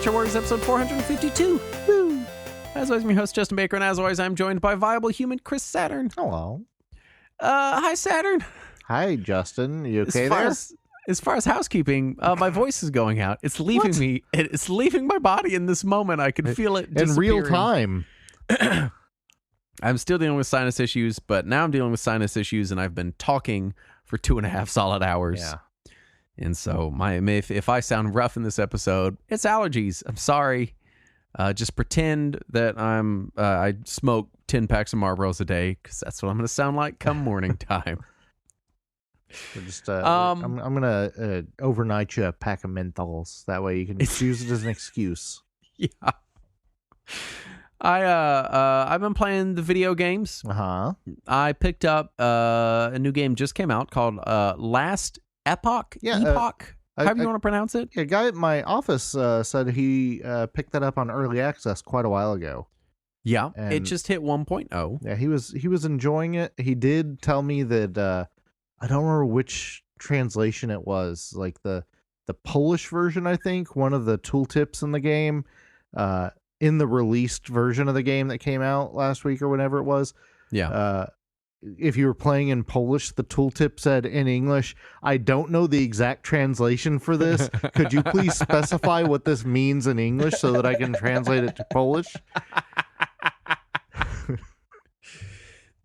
Wheelchair Warriors, episode 452. Woo! As always, I'm your host, Justin Baker, and as always, I'm joined by viable human Chris Saturn. Hello. Hi, Saturn. Hi, Justin. You okay there? As far as housekeeping, my voice is going out. It's leaving me. It's leaving my body in this moment. I can feel it in real time. I'm still dealing with sinus issues, but now I'm dealing with sinus issues, and I've been talking for 2.5 solid hours. Yeah. And so if I sound rough in this episode, it's allergies. I'm sorry. Just pretend that I smoke 10 packs of Marlboros a day, because that's what I'm going to sound like come morning time. I'm gonna overnight you a pack of menthols. That way you can use it as an excuse. Yeah. I've been playing the video games. I picked up a new game just came out called Last Epoch. Yeah, Epoch. However you want to pronounce it. A guy at my office said he picked that up on early access quite a while ago. Yeah, and it just hit 1.0. Yeah, he was enjoying it. He did tell me that I don't remember which translation it was, like the Polish version, I think, one of the tooltips in the game, in the released version of the game that came out last week or whenever it was. Yeah. If you were playing in Polish, the tooltip said in English, "I don't know the exact translation for this. Could you please specify what this means in English so that I can translate it to Polish?"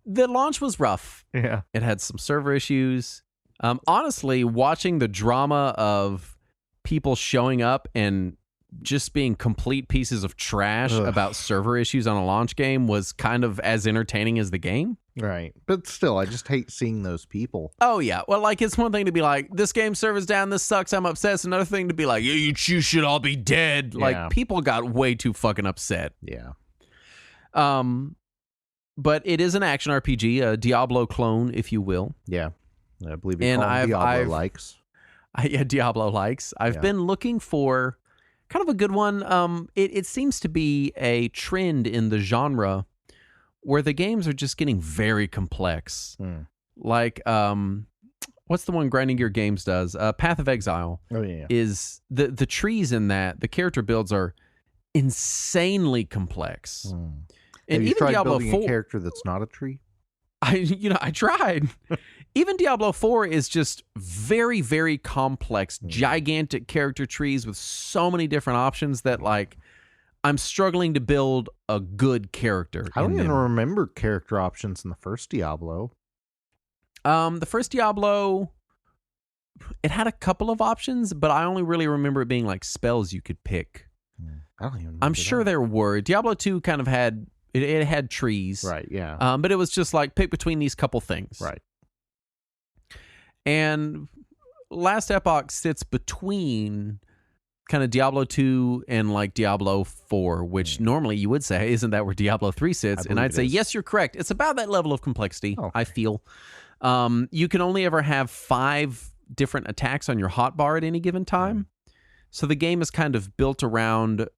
The launch was rough. Yeah. It had some server issues. Honestly, watching the drama of people showing up and just being complete pieces of trash about server issues on a launch game was kind of as entertaining as the game. Right. But still, I just hate seeing those people. Oh, yeah. Well, like, it's one thing to be like, this game server's down, this sucks, I'm upset. It's another thing to be like, you should all be dead. Yeah. Like, people got way too fucking upset. Yeah. But it is an action RPG, a Diablo clone, if you will. Yeah. I believe you call them Diablo-likes. Yeah, Diablo-likes. I've been looking for kind of a good one. It seems to be a trend in the genre where the games are just getting very complex. Like, what's the one Grinding Gear Games does? Path of Exile. Oh, yeah. Is the trees in that, the character builds are insanely complex. And Have you even tried Diablo building 4, a character that's not a tree? I tried. Even Diablo 4 is just very, very complex, gigantic character trees with so many different options that, like, I'm struggling to build a good character. I don't even remember character options in the first Diablo. The first Diablo, it had a couple of options, but I only really remember it being like spells you could pick. I don't even remember. I'm sure there were. Diablo 2 kind of had... It had trees. Right, yeah. But it was just like, pick between these couple things. Right. And Last Epoch sits between kind of Diablo 2 and like Diablo 4, which normally you would say, isn't that where Diablo 3 sits? And I'd say, yes, you're correct. It's about that level of complexity, I feel. You can only ever have 5 different attacks on your hotbar at any given time. So the game is kind of built around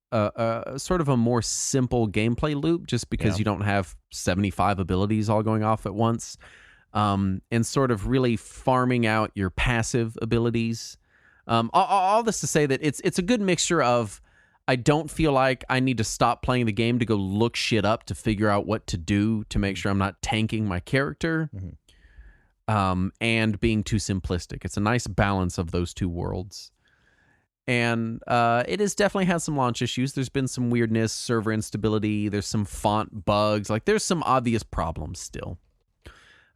sort of a more simple gameplay loop, just because you don't have 75 abilities all going off at once, and sort of really farming out your passive abilities. All this to say that it's a good mixture of, I don't feel like I need to stop playing the game to go look shit up to figure out what to do to make sure I'm not tanking my character, and being too simplistic. It's a nice balance of those two worlds. And it has definitely had some launch issues. There's been some weirdness, server instability. There's some font bugs. Like, there's some obvious problems still.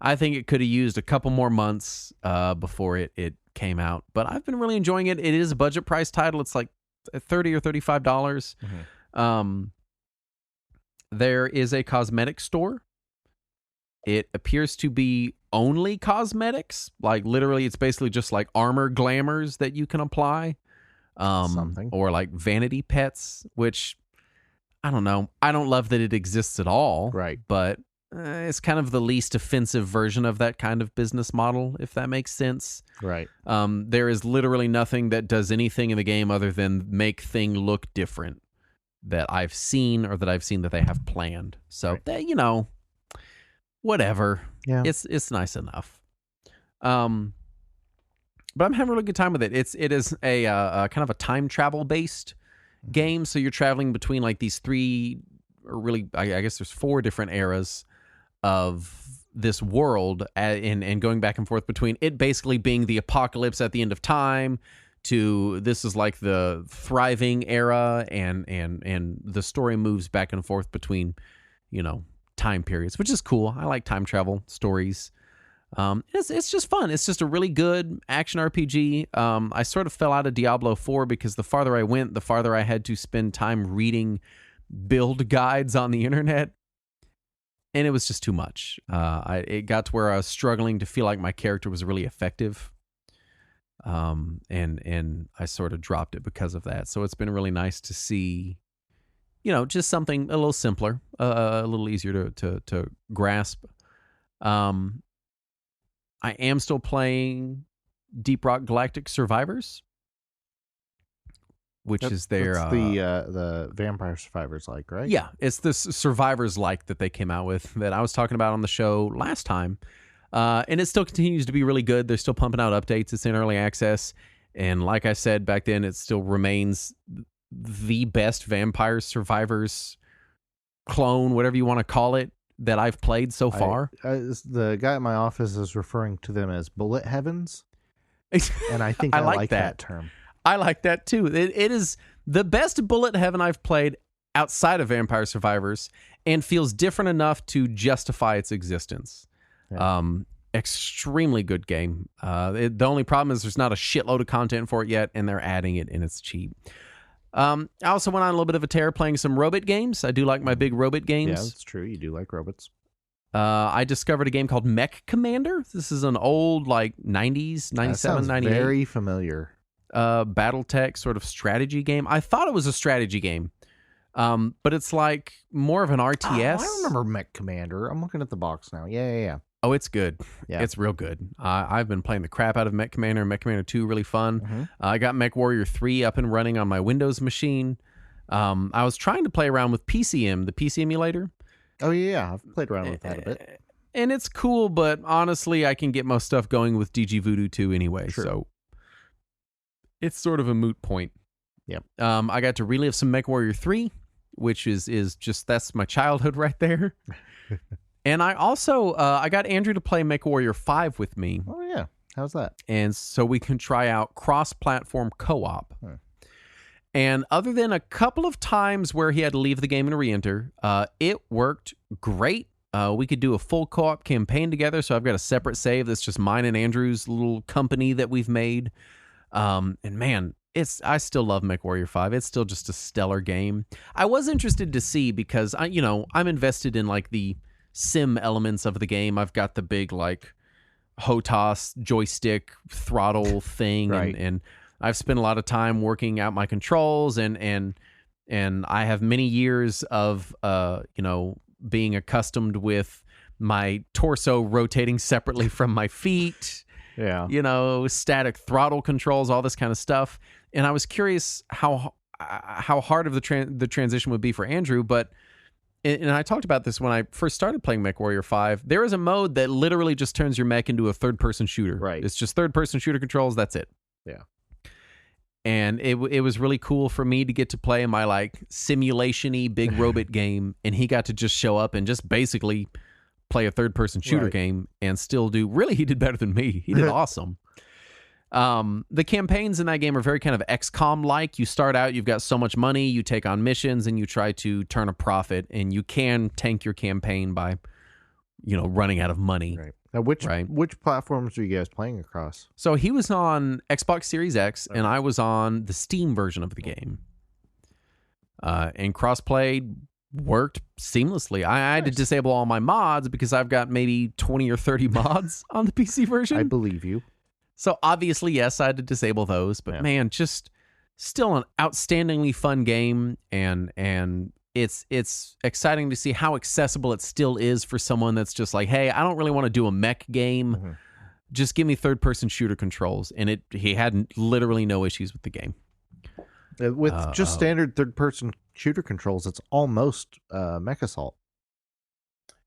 I think it could have used a couple more months before it came out. But I've been really enjoying it. It is a budget price title. It's like $30 or $35. There is a cosmetic store. It appears to be only cosmetics. Like, literally, it's basically just like armor glamours that you can apply. Or like vanity pets, which I don't know. I don't love that it exists at all. Right. But it's kind of the least offensive version of that kind of business model, if that makes sense. Right. There is literally nothing that does anything in the game other than make thing look different that I've seen or that I've seen that they have planned. So, whatever. Yeah. It's nice enough. But I'm having a really good time with it. It is a kind of a time travel based game. So you're traveling between like these three, or really, I guess there's four different eras of this world, and going back and forth between it basically being the apocalypse at the end of time to this is like the thriving era, and the story moves back and forth between, time periods, which is cool. I like time travel stories. It's just fun. It's just a really good action RPG. I sort of fell out of Diablo 4 because the farther I went, the farther I had to spend time reading build guides on the internet. And it was just too much. It got to where I was struggling to feel like my character was really effective. And I sort of dropped it because of that. So it's been really nice to see, just something a little simpler, a little easier to grasp. I am still playing Deep Rock Galactic Survivors, which is their the Vampire Survivors like, right? Yeah, it's the Survivors like that they came out with that I was talking about on the show last time, and it still continues to be really good. They're still pumping out updates. It's in early access, and like I said back then, it still remains the best Vampire Survivors clone, whatever you want to call it, that I've played so far. The guy at my office is referring to them as bullet heavens, and I think I like that term. I like that too. It is the best bullet heaven I've played outside of Vampire Survivors, and feels different enough to justify its existence. Yeah. Extremely good game. The only problem is there's not a shitload of content for it yet, and they're adding it, and it's cheap. I also went on a little bit of a tear playing some robot games. I do like my big robot games. Yeah, that's true. You do like robots. I discovered a game called Mech Commander. This is an old, 90s, 97, 98. Very familiar. Battletech sort of strategy game. I thought it was a strategy game, but it's like more of an RTS. I remember Mech Commander. I'm looking at the box now. Yeah. Oh, it's good. Yeah. It's real good. I've been playing the crap out of Mech Commander. Mech Commander 2, really fun. Mm-hmm. I got Mech Warrior 3 up and running on my Windows machine. I was trying to play around with PCM, the PC emulator. Oh, yeah. I've played around with that a bit. And it's cool, but honestly, I can get most stuff going with DG Voodoo 2 anyway. Sure. So it's sort of a moot point. Yep. I got to relive some Mech Warrior 3, which is just, that's my childhood right there. And I also, I got Andrew to play Mech Warrior 5 with me. Oh, yeah. How's that? And so we can try out cross-platform co-op. And other than a couple of times where he had to leave the game and re-enter, it worked great. We could do a full co-op campaign together. So I've got a separate save that's just mine and Andrew's little company that we've made. And man, I still love Mech Warrior 5. It's still just a stellar game. I was interested to see because I'm invested in the sim elements of the game. I've got the big HOTAS joystick throttle thing, right. and I've spent a lot of time working out my controls, and I have many years of being accustomed with my torso rotating separately from my feet. Yeah, static throttle controls, all this kind of stuff. And I was curious how hard of the transition would be for Andrew, but. And I talked about this when I first started playing Mech Warrior 5. There is a mode that literally just turns your mech into a third-person shooter. Right. It's just third-person shooter controls. That's it. Yeah. And it was really cool for me to get to play my simulation-y big robot game, and he got to just show up and just basically play a third-person shooter game and still do. Really, he did better than me. He did awesome. The campaigns in that game are very kind of XCOM-like. You start out, you've got so much money, you take on missions, and you try to turn a profit, and you can tank your campaign by, running out of money. Right. Now, which platforms are you guys playing across? So he was on Xbox Series X, and I was on the Steam version of the game. And crossplay worked seamlessly. I had to disable all my mods because I've got maybe 20 or 30 mods on the PC version. I believe you. So obviously, yes, I had to disable those, but man, just still an outstandingly fun game, and it's exciting to see how accessible it still is for someone that's just like, hey, I don't really want to do a mech game. Mm-hmm. Just give me third-person shooter controls, and he had literally no issues with the game. With just standard third-person shooter controls, it's almost Mech Assault.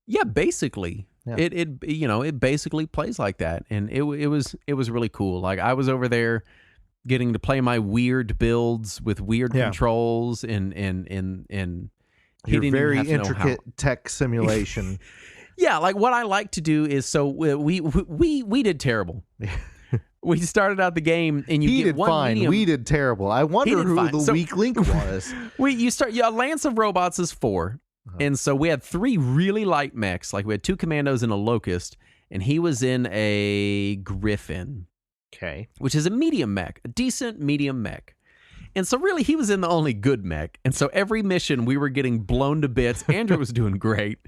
Yeah, basically. Yeah. It basically plays like that, and it was really cool. I was over there getting to play my weird builds with weird controls and your very intricate tech simulation. Yeah, like what I like to do is we did terrible. We started out the game and you get one fine. medium. We did terrible. I wonder who the weak link was. A Lance of Robots is 4. And so we had 3 really light mechs. Like we had 2 commandos and a locust, and he was in a Griffin. Okay. Which is a medium mech, a decent medium mech. And so really he was in the only good mech. And so every mission we were getting blown to bits. Andrew was doing great.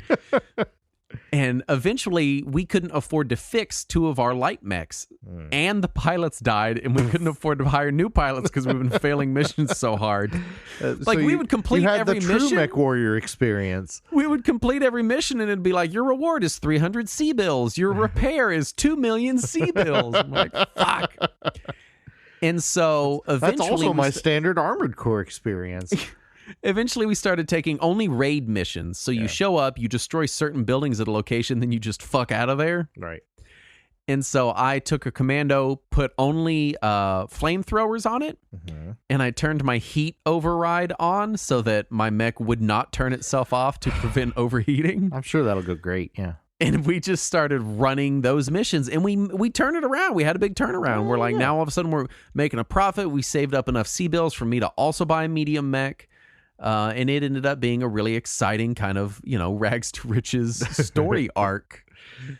And eventually we couldn't afford to fix 2 of our light mechs. And the pilots died, and we couldn't afford to hire new pilots because we've been failing missions so hard. We would complete every mission. You had the true Mech Warrior experience. We would complete every mission, and it'd be like, your reward is 300 C-bills. Your repair is 2 million C-bills. I'm like, fuck. And so eventually... That's also my standard Armored Core experience. Eventually, we started taking only raid missions. So you show up, you destroy certain buildings at a location, then you just fuck out of there. Right. And so I took a commando, put only flamethrowers on it, and I turned my heat override on so that my mech would not turn itself off to prevent overheating. I'm sure that'll go great, yeah. And we just started running those missions, and we turned it around. We had a big turnaround. We're like, now all of a sudden we're making a profit. We saved up enough C-bills for me to also buy a medium mech. And it ended up being a really exciting kind of, rags to riches story arc.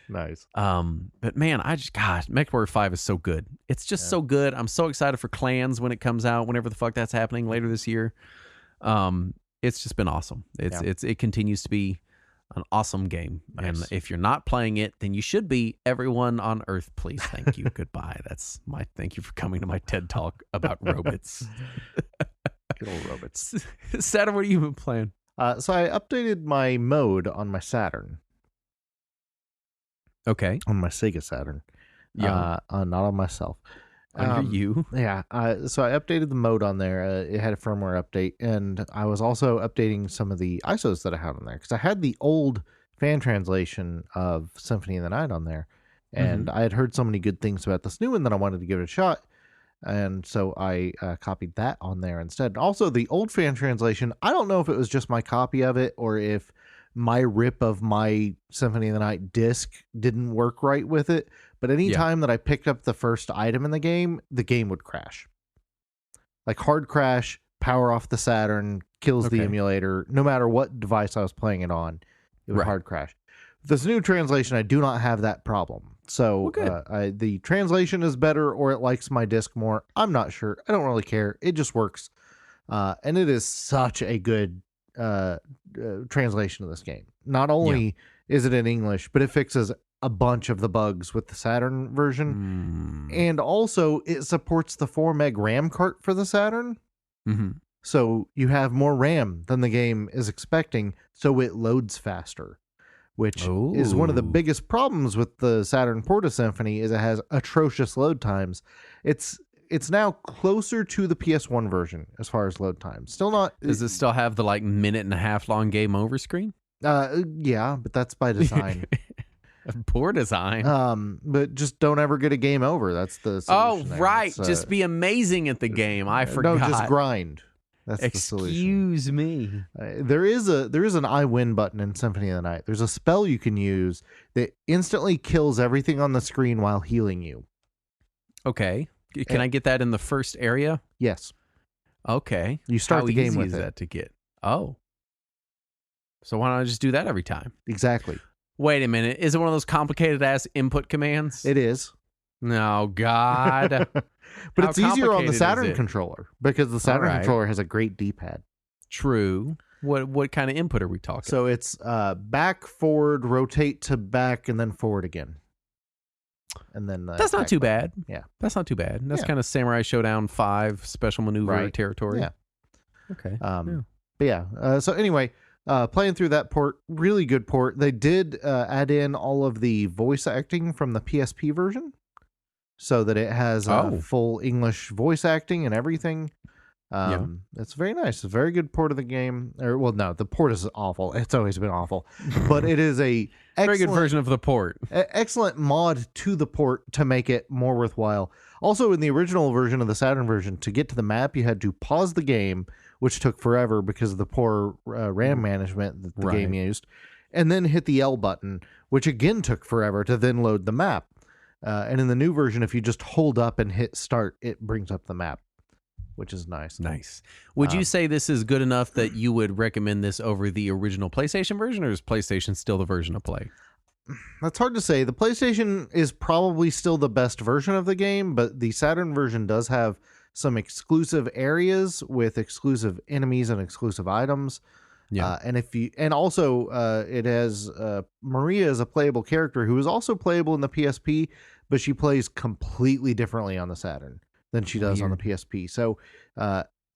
Nice. But man, MechWarrior 5 is so good. It's just so good. I'm so excited for Clans when it comes out, whenever the fuck that's happening later this year. It's just been awesome. It continues to be an awesome game. Nice. And if you're not playing it, then you should be. Everyone on Earth, please. Thank you. Goodbye. That's my thank you for coming to my TED Talk about robots. Good old robots. Saturn, what have you been playing? So I updated my mode on my Saturn. Okay. On my Sega Saturn. Yeah. Not on myself. Under you. Yeah. So I updated the mode on there. It had a firmware update, and I was also updating some of the ISOs that I had on there, because I had the old fan translation of Symphony of the Night on there, and I had heard so many good things about this new one that I wanted to give it a shot. And so I copied that on there instead. Also, the old fan translation, I don't know if it was just my copy of it or if my rip of my Symphony of the Night disc didn't work right with it. But any time that I picked up the first item in the game would crash. Like hard crash, power off the Saturn, kills the emulator. No matter what device I was playing it on, it would hard crash. This new translation, I do not have that problem. So the translation is better, or it likes my disc more. I'm not sure. I don't really care. It just works. And it is such a good translation of this game. Not only is it in English, but it fixes a bunch of the bugs with the Saturn version. And also it supports the 4 meg RAM cart for the Saturn. So you have more RAM than the game is expecting, so it loads faster. Which is one of the biggest problems with the Saturn Porta Symphony, is it has atrocious load times. It's now closer to the PS1 version as far as load time. Still not. Does it still have the minute and a half long game over screen? Yeah, but that's by design. Poor design. But just don't ever get a game over. That's the solution. Right. Just be amazing at the game. I forgot. No, just grind. That's the solution. Excuse me. There is an I win button in Symphony of the Night. There's a spell you can use that instantly kills everything on the screen while healing you. Okay. Can I get that in the first area? Yes. Okay. You start the game with it. How easy is that to get? Oh. So why don't I just do that every time? Exactly. Wait a minute. Is it one of those complicated ass input commands? It is. No, God. But it's easier on the Saturn controller, because the Saturn controller has a great D-pad. True. What kind of input are we talking? So it's back, forward, rotate to back, and then forward again. And then that's not too bad. Yeah, that's not too bad. That's kind of Samurai Showdown 5 special maneuver territory. Yeah. Okay. But yeah. So anyway, playing through that port, really good port. They did add in all of the voice acting from the PSP version, so that it has full English voice acting and everything. It's very nice. It's a very good port of the game. The port is awful. It's always been awful. But it is a very good version of the port. Excellent mod to the port to make it more worthwhile. Also, in the original version of the Saturn version, to get to the map, you had to pause the game, which took forever because of the poor RAM management that the game used, and then hit the L button, which again took forever to then load the map. And in the new version, if you just hold up and hit start, it brings up the map, which is nice. Nice. Would you say this is good enough that you would recommend this over the original PlayStation version, or is PlayStation still the version to play? That's hard to say. The PlayStation is probably still the best version of the game, but the Saturn version does have some exclusive areas with exclusive enemies and exclusive items. Yeah. And also it has Maria is a playable character who is also playable in the PSP, but she plays completely differently on the Saturn than she does on the PSP. So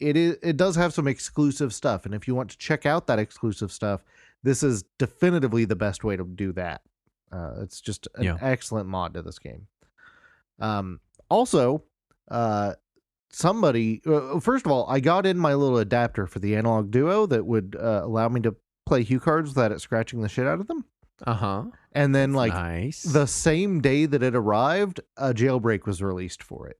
it does have some exclusive stuff, and if you want to check out that exclusive stuff, this is definitively the best way to do that. It's just an excellent mod to this game. Also, somebody, first of all, I got in my little adapter for the Analog Duo that would allow me to play Hue cards without it scratching the shit out of them. And then, the same day that it arrived, a jailbreak was released for it.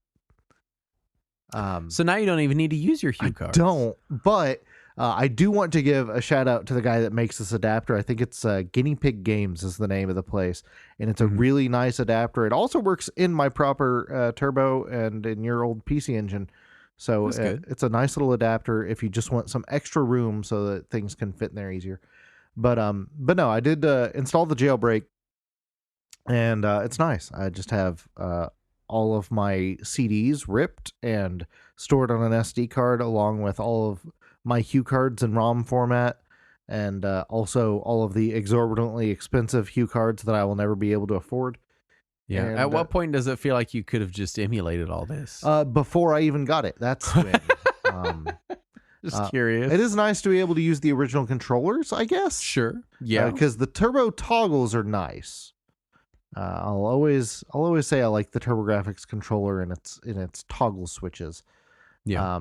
So now you don't even need to use your Hue cards. Don't, but I do want to give a shout out to the guy that makes this adapter. I think it's Guinea Pig Games is the name of the place, and it's a really nice adapter. It also works in my proper Turbo and in your old PC Engine, so it's a nice little adapter if you just want some extra room so that things can fit in there easier. But no, I did install the jailbreak, and it's nice. I just have all of my CDs ripped and stored on an SD card, along with all of my Hue cards in ROM format, and also all of the exorbitantly expensive Hue cards that I will never be able to afford. Yeah. And, at what point does it feel like you could have just emulated all this? Before I even got it. That's when. Just curious. It is nice to be able to use the original controllers, I guess. Sure. Yeah. Because the turbo toggles are nice. I'll always say I like the TurboGrafx controller and its toggle switches. Yeah.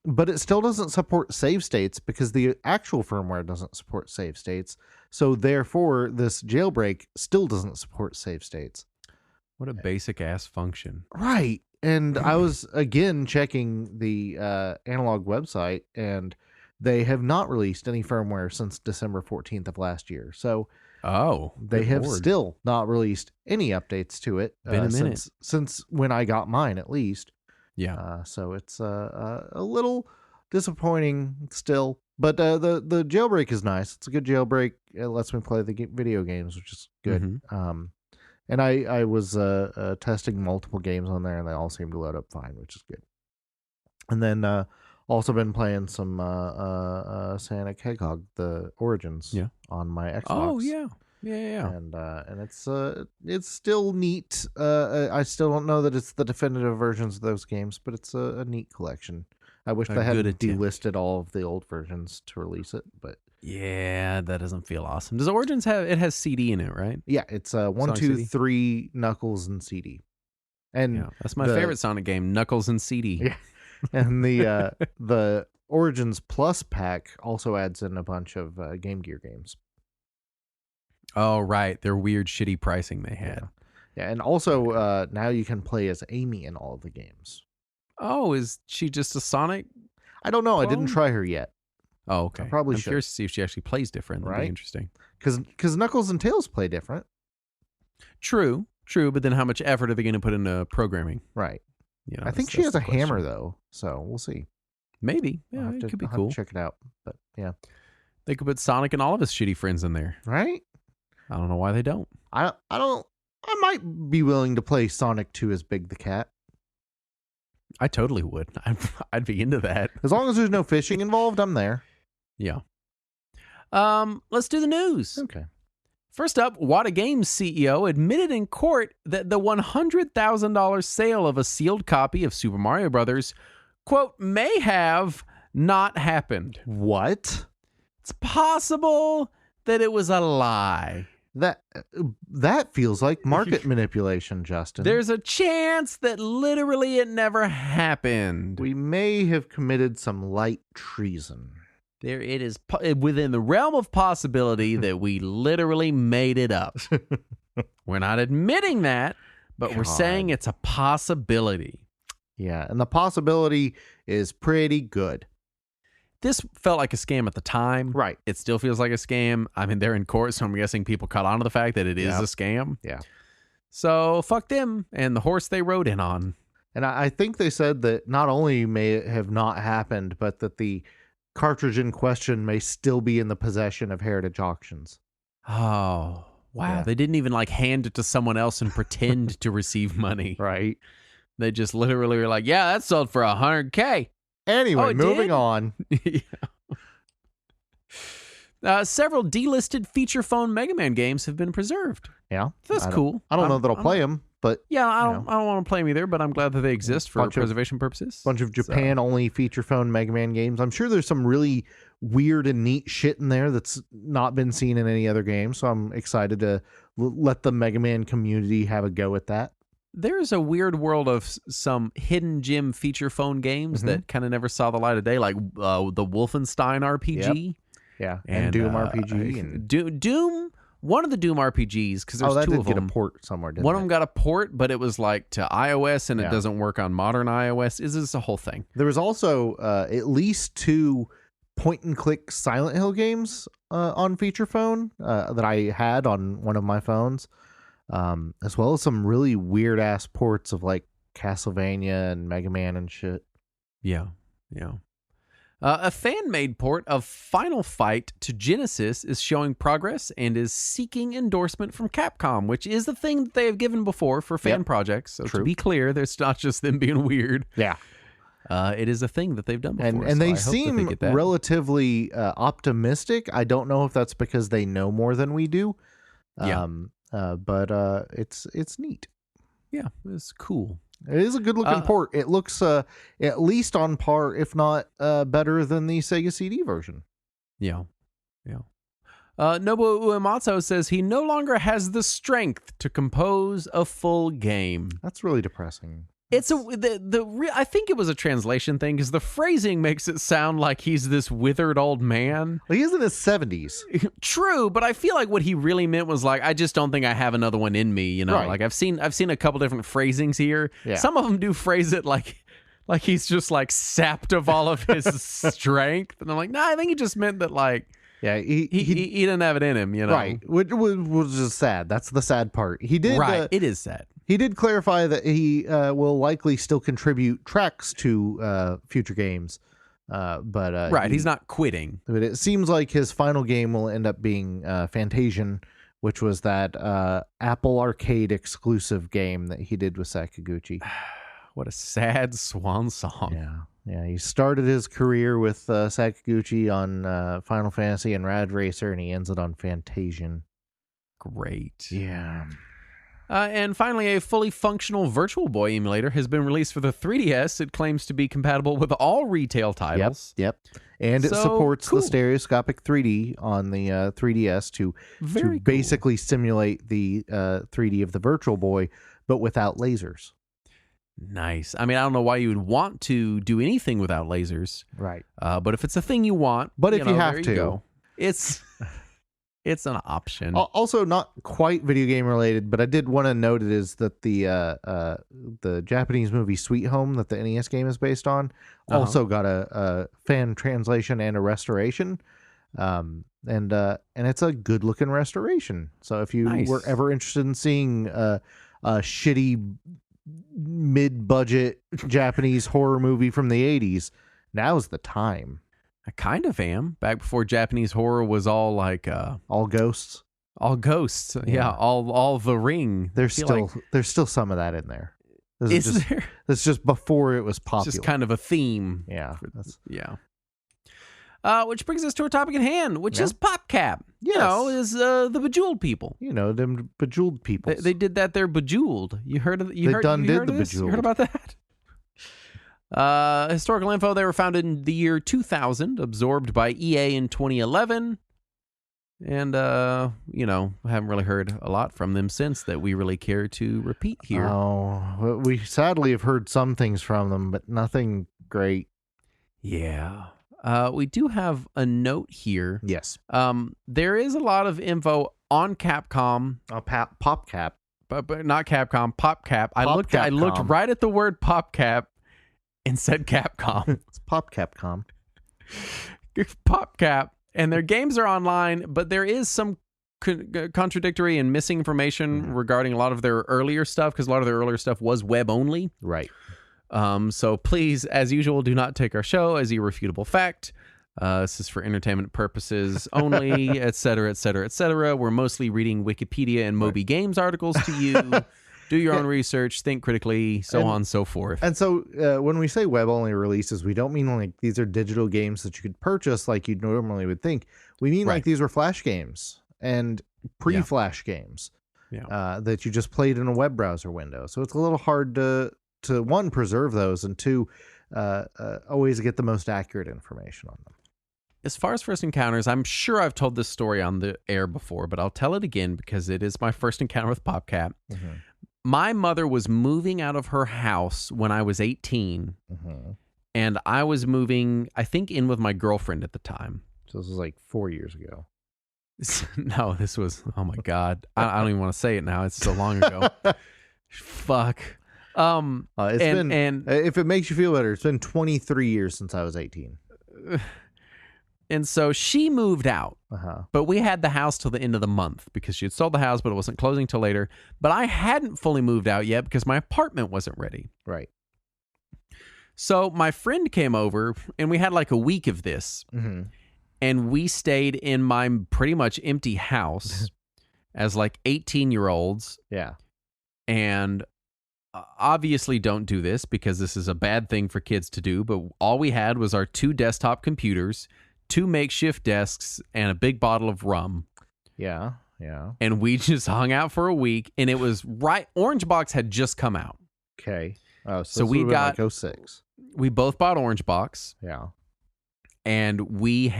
But it still doesn't support save states because the actual firmware doesn't support save states. So therefore, this jailbreak still doesn't support save states. What a basic ass function. Right. And I was again checking the Analog website, and they have not released any firmware since December 14th of last year. So they have still not released any updates to it. Been a minute. Since when I got mine, at least. Yeah. So it's a little disappointing still, but the jailbreak is nice. It's a good jailbreak. It lets me play the video games, which is good. And I was testing multiple games on there, and they all seem to load up fine, which is good. And then also been playing some Sonic Hedgehog, the Origins, on my Xbox. Oh yeah. Yeah. And it's still neat. I still don't know that it's the definitive versions of those games, but it's a neat collection. I wish they hadn't delisted all of the old versions to release it, but yeah, that doesn't feel awesome. Does Origins has CD in it, right? Yeah, it's 1, 2, 3 Knuckles and CD. And that's my favorite Sonic game, Knuckles and CD. Yeah. And the Origins Plus pack also adds in a bunch of Game Gear games. Oh, right. Their weird, shitty pricing they had. Yeah, and also now you can play as Amy in all of the games. Oh, is she just a Sonic? I don't know. Clone? I didn't try her yet. Oh, okay. I probably I'm should. curious to see if she actually plays different. That'd be interesting. Because Knuckles and Tails play different. True. But then how much effort are they going to put into programming? Right. I think she has a hammer, though, so we'll see. Maybe. Yeah, it could be cool. Check it out. But yeah. They could put Sonic and all of his shitty friends in there. Right? I don't know why they don't. I might be willing to play Sonic 2 as Big the Cat. I totally would. I'd be into that. As long as there's no fishing involved, I'm there. Yeah. Let's do the news. Okay. First up, Wata Games CEO admitted in court that the $100,000 sale of a sealed copy of Super Mario Brothers, quote, may have not happened. What? It's possible that it was a lie. That feels like market manipulation, Justin. There's a chance that literally it never happened. We may have committed some light treason. It is within the realm of possibility that we literally made it up. We're not admitting that, but we're saying it's a possibility. Yeah, and the possibility is pretty good. This felt like a scam at the time. Right. It still feels like a scam. I mean, they're in court, so I'm guessing people caught on to the fact that it is a scam. Yeah. So fuck them and the horse they rode in on. And I think they said that not only may it have not happened, but that the cartridge in question may still be in the possession of Heritage Auctions. Oh, wow. Yeah. They didn't even like hand it to someone else and pretend to receive money. Right. They just literally were like, yeah, that sold for $100K. Anyway, moving on. Several delisted feature phone Mega Man games have been preserved. Yeah. That's cool. I don't know that I'll play them, but... Yeah, I don't want to play them either, but I'm glad that they exist for preservation purposes. Bunch of Japan-only feature phone Mega Man games. I'm sure there's some really weird and neat shit in there that's not been seen in any other game, so I'm excited to let the Mega Man community have a go at that. There's a weird world of some hidden gem feature phone games that kind of never saw the light of day, like the Wolfenstein RPG. Yep. Yeah, and Doom RPG. And Doom, one of the Doom RPGs, because there's two of them. that did get a port somewhere, didn't One of them got a port, but it was like to iOS, and it doesn't work on modern iOS. Is this a whole thing? There was also at least 2 point-and-click Silent Hill games on feature phone that I had on one of my phones, as well as some really weird-ass ports of like Castlevania and Mega Man and shit. Yeah. A fan-made port of Final Fight to Genesis is showing progress and is seeking endorsement from Capcom, which is the thing that they have given before for fan projects. So to be clear, there's not just them being weird. Yeah. It is a thing that they've done before. And they seem relatively optimistic. I don't know if that's because they know more than we do. But it's neat. Yeah, it's cool. It is a good looking port. It looks at least on par, if not better than the Sega CD version. Yeah. Nobuo Uematsu says he no longer has the strength to compose a full game. That's really depressing. It's I think it was a translation thing because the phrasing makes it sound like he's this withered old man. Well, he's in his 70s. True, but I feel like what he really meant was like, I just don't think I have another one in me. You know, like I've seen a couple different phrasings here. Yeah. Some of them do phrase it like he's just like sapped of all of his strength, and I'm like, nah, I think he just meant that like. Yeah, he didn't have it in him, you know. Right, which was just sad. That's the sad part. He did. Right, it is sad. He did clarify that he will likely still contribute tracks to future games, but he's not quitting. But it seems like his final game will end up being Fantasian, which was that Apple Arcade exclusive game that he did with Sakaguchi. What a sad swan song. Yeah, he started his career with Sakaguchi on Final Fantasy and Rad Racer, and he ends it on Fantasian. Great. Yeah. And finally, a fully functional Virtual Boy emulator has been released for the 3DS. It claims to be compatible with all retail titles. Yep. And it supports the stereoscopic 3D on the 3DS to basically simulate the 3D of the Virtual Boy, but without lasers. Nice. I mean, I don't know why you would want to do anything without lasers. Right. But if it's a thing you want, but if you have to, it's an option. Also, not quite video game related, but I did want to note it is that the Japanese movie Sweet Home that the NES game is based on also got a fan translation and a restoration. And it's a good looking restoration. So if you were ever interested in seeing a shitty mid-budget Japanese horror movie from the 80s, now's the time. I kind of am. Back before Japanese horror was all like all ghosts. Yeah, all The Ring. There's still some of that in there. Is there? That's just before it was popular. It's just kind of a theme. Yeah. Which brings us to our topic at hand, which is PopCap. Yes. You know, is the Bejeweled people. You know, them Bejeweled people. They did that. They're Bejeweled. You heard of? They done did the Bejeweled. You heard about that? Historical info. They were founded in the year 2000, absorbed by EA in 2011, and haven't really heard a lot from them since that we really care to repeat here. Oh, we sadly have heard some things from them, but nothing great. Yeah. We do have a note here. Yes. There is a lot of info on Capcom. PopCap. But not Capcom, PopCap. I looked right at the word PopCap, and said Capcom. It's PopCapcom. PopCap. And their games are online, but there is some contradictory and missing information regarding a lot of their earlier stuff, because a lot of their earlier stuff was web only. Right. So please, as usual, do not take our show as irrefutable fact. This is for entertainment purposes only, et cetera, et cetera, et cetera. We're mostly reading Wikipedia and Moby Games articles to you. Do your own research, think critically, so on and so forth. And so when we say web-only releases, we don't mean like these are digital games that you could purchase like you normally would think. We mean like these were Flash games and pre-Flash games that you just played in a web browser window. So it's a little hard to one, preserve those, and two, always get the most accurate information on them. As far as first encounters, I'm sure I've told this story on the air before, but I'll tell it again because it is my first encounter with PopCap. My mother was moving out of her house when I was 18, and I was moving, I think, in with my girlfriend at the time. So this was like 4 years ago. No, this was, oh my God. I don't even want to say it now. It's so long ago. Fuck. It's been, if it makes you feel better, it's been 23 years since I was 18. And so she moved out, but we had the house till the end of the month because she had sold the house, but it wasn't closing till later. But I hadn't fully moved out yet because my apartment wasn't ready. Right. So my friend came over, and we had like a week of this, and we stayed in my pretty much empty house as like 18-year-olds. Yeah. And obviously don't do this because this is a bad thing for kids to do, but all we had was our 2 desktop computers, 2 makeshift desks, and a big bottle of rum. Yeah. And we just hung out for a week, and it was Orange Box had just come out. Okay. Oh, so we got like 06. We both bought Orange Box. Yeah. And we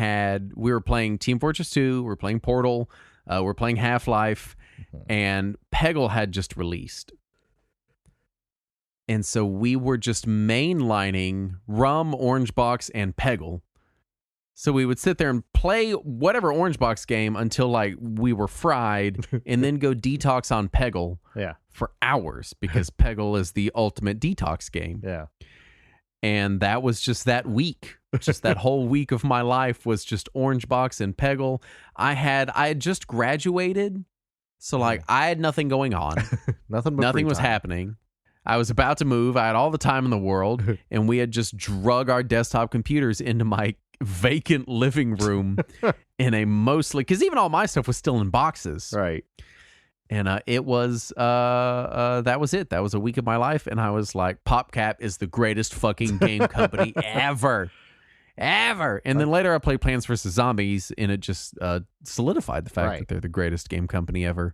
were playing Team Fortress 2, we were playing Portal, we were playing Half-Life, and Peggle had just released. And so we were just mainlining Rum, Orange Box, and Peggle. So we would sit there and play whatever Orange Box game until like we were fried, and then go detox on Peggle for hours because Peggle is the ultimate detox game. Yeah. And that was just that week. Just that whole week of my life was just Orange Box and Peggle. I had just graduated, so like I had nothing going on. Nothing was happening. I was about to move. I had all the time in the world, and we had just drug our desktop computers into my vacant living room in a mostly, because even all my stuff was still in boxes. Right. And it was, that was it. That was a week of my life, and I was like, PopCap is the greatest fucking game company ever. And then later I played Plants vs. Zombies, and it just solidified the fact that they're the greatest game company ever.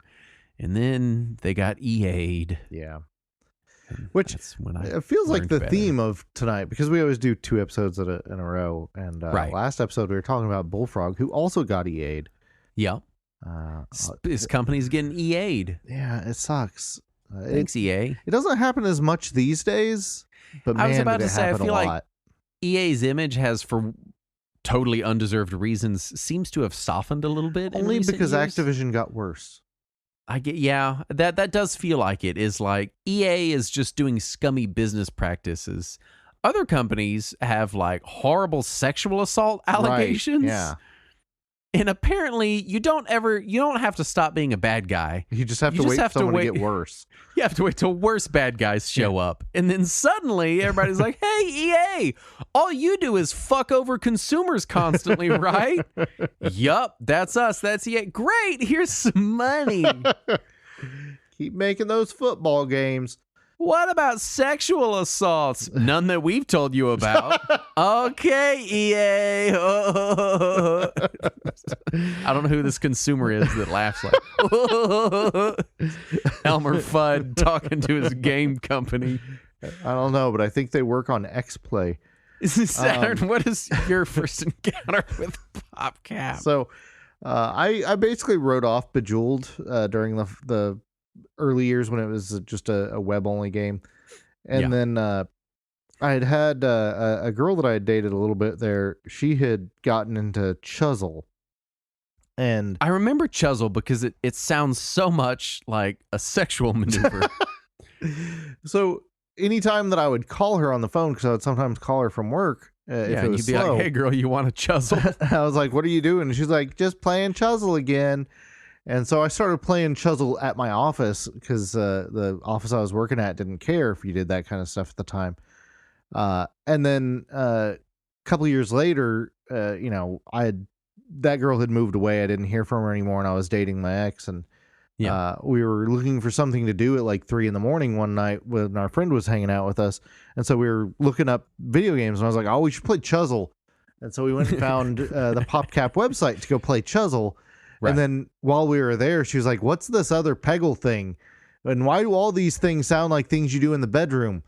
And then they got EA'd. Yeah. Which it feels like the theme of tonight, because we always do 2 episodes in a row. And last episode we were talking about Bullfrog, who also got EA'd. Yeah. This company's getting EA'd. Yeah, it sucks. Thanks, EA. It doesn't happen as much these days, but man, I was about to say, I feel like EA's image has, for totally undeserved reasons, seems to have softened a little bit. Only because years. Activision got worse. That does feel like it is like EA is just doing scummy business practices. Other companies have like horrible sexual assault allegations. Right, yeah. And apparently you don't have to stop being a bad guy. You just have to wait for someone to get worse. You have to wait till worse bad guys show up. And then suddenly everybody's like, hey, EA, all you do is fuck over consumers constantly, right? Yup, that's us. That's EA. Great, here's some money. Keep making those football games. What about sexual assaults? None that we've told you about. Okay, EA. I don't know who this consumer is that laughs like Elmer Fudd talking to his game company. I don't know, but I think they work on X-Play. Saturn, what is your first encounter with PopCap? So I basically wrote off Bejeweled during the early years when it was just a web-only game. And then I had a girl that I had dated a little bit there. She had gotten into Chuzzle. And I remember Chuzzle because it sounds so much like a sexual maneuver. So anytime that I would call her on the phone, because I would sometimes call her from work, if it was you'd be slow, like, "Hey, girl, you want to chuzzle?" I was like, "What are you doing?" And she's like, "Just playing Chuzzle again." And so I started playing Chuzzle at my office because the office I was working at didn't care if you did that kind of stuff at the time. And then a couple of years later, that girl had moved away. I didn't hear from her anymore, and I was dating my ex, and we were looking for something to do at like 3 a.m. one night when our friend was hanging out with us. And so we were looking up video games, and I was like, "Oh, we should play Chuzzle." And so we went and found the PopCap website to go play Chuzzle. Right. And then while we were there, she was like, "What's this other Peggle thing? And why do all these things sound like things you do in the bedroom?"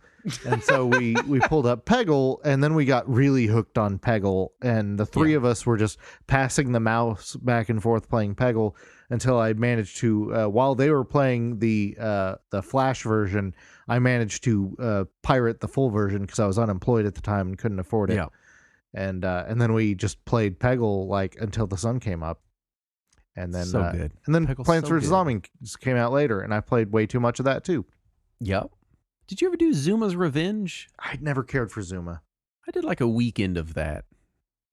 And so we pulled up Peggle, and then we got really hooked on Peggle. And the three of us were just passing the mouse back and forth playing Peggle until I managed to, while they were playing the Flash version, I managed to pirate the full version because I was unemployed at the time and couldn't afford it. Yeah. And then we just played Peggle like until the sun came up. And then, good. And then Peggle's Plants vs. Zombies came out later, and I played way too much of that too. Yep. Did you ever do Zuma's Revenge? I'd never cared for Zuma. I did like a weekend of that.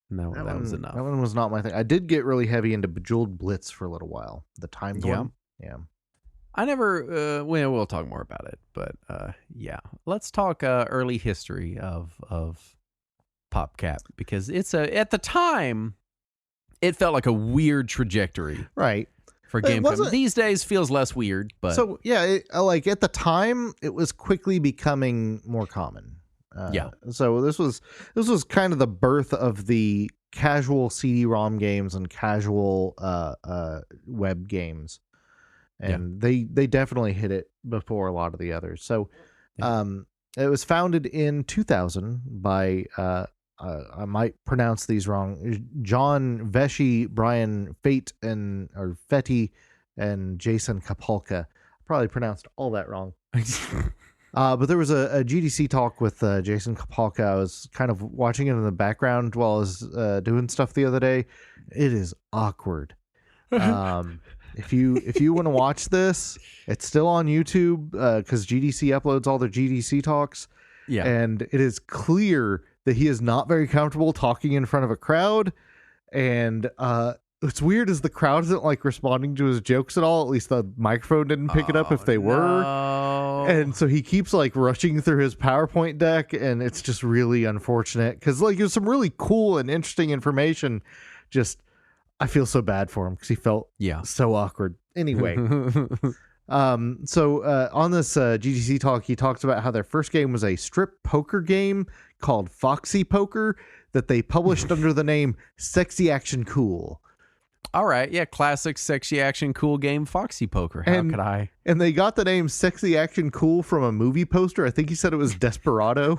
No, that was enough. That one was not my thing. I did get really heavy into Bejeweled Blitz for a little while. The timed one. Yeah. I never, we'll talk more about it, but yeah. Let's talk early history of PopCap, because it's at the time, it felt like a weird trajectory. Right. For game these days feels less weird, but so yeah, like at the time it was quickly becoming more common. So this was kind of the birth of the casual CD-ROM games and casual web games, and they definitely hit it before a lot of the others. So it was founded in 2000 by I might pronounce these wrong, John Vesey, Brian Fetty, and Jason Kapalka. Probably pronounced all that wrong. But there was a GDC talk with Jason Kapalka. I was kind of watching it in the background while I was doing stuff the other day. It is awkward. If you want to watch this, it's still on YouTube because GDC uploads all their GDC talks. Yeah, and it is clear that he is not very comfortable talking in front of a crowd, and what's weird is the crowd isn't like responding to his jokes at all. At least the microphone didn't pick it up if they were. And so he keeps like rushing through his PowerPoint deck, and it's just really unfortunate because like it was some really cool and interesting information. Just I feel so bad for him because he felt so awkward. Anyway. So on this GDC talk, he talks about how their first game was a strip poker game called Foxy Poker that they published under the name Sexy Action Cool. All right, yeah, classic Sexy Action Cool game, Foxy Poker. How could I? And they got the name Sexy Action Cool from a movie poster. I think he said it was Desperado.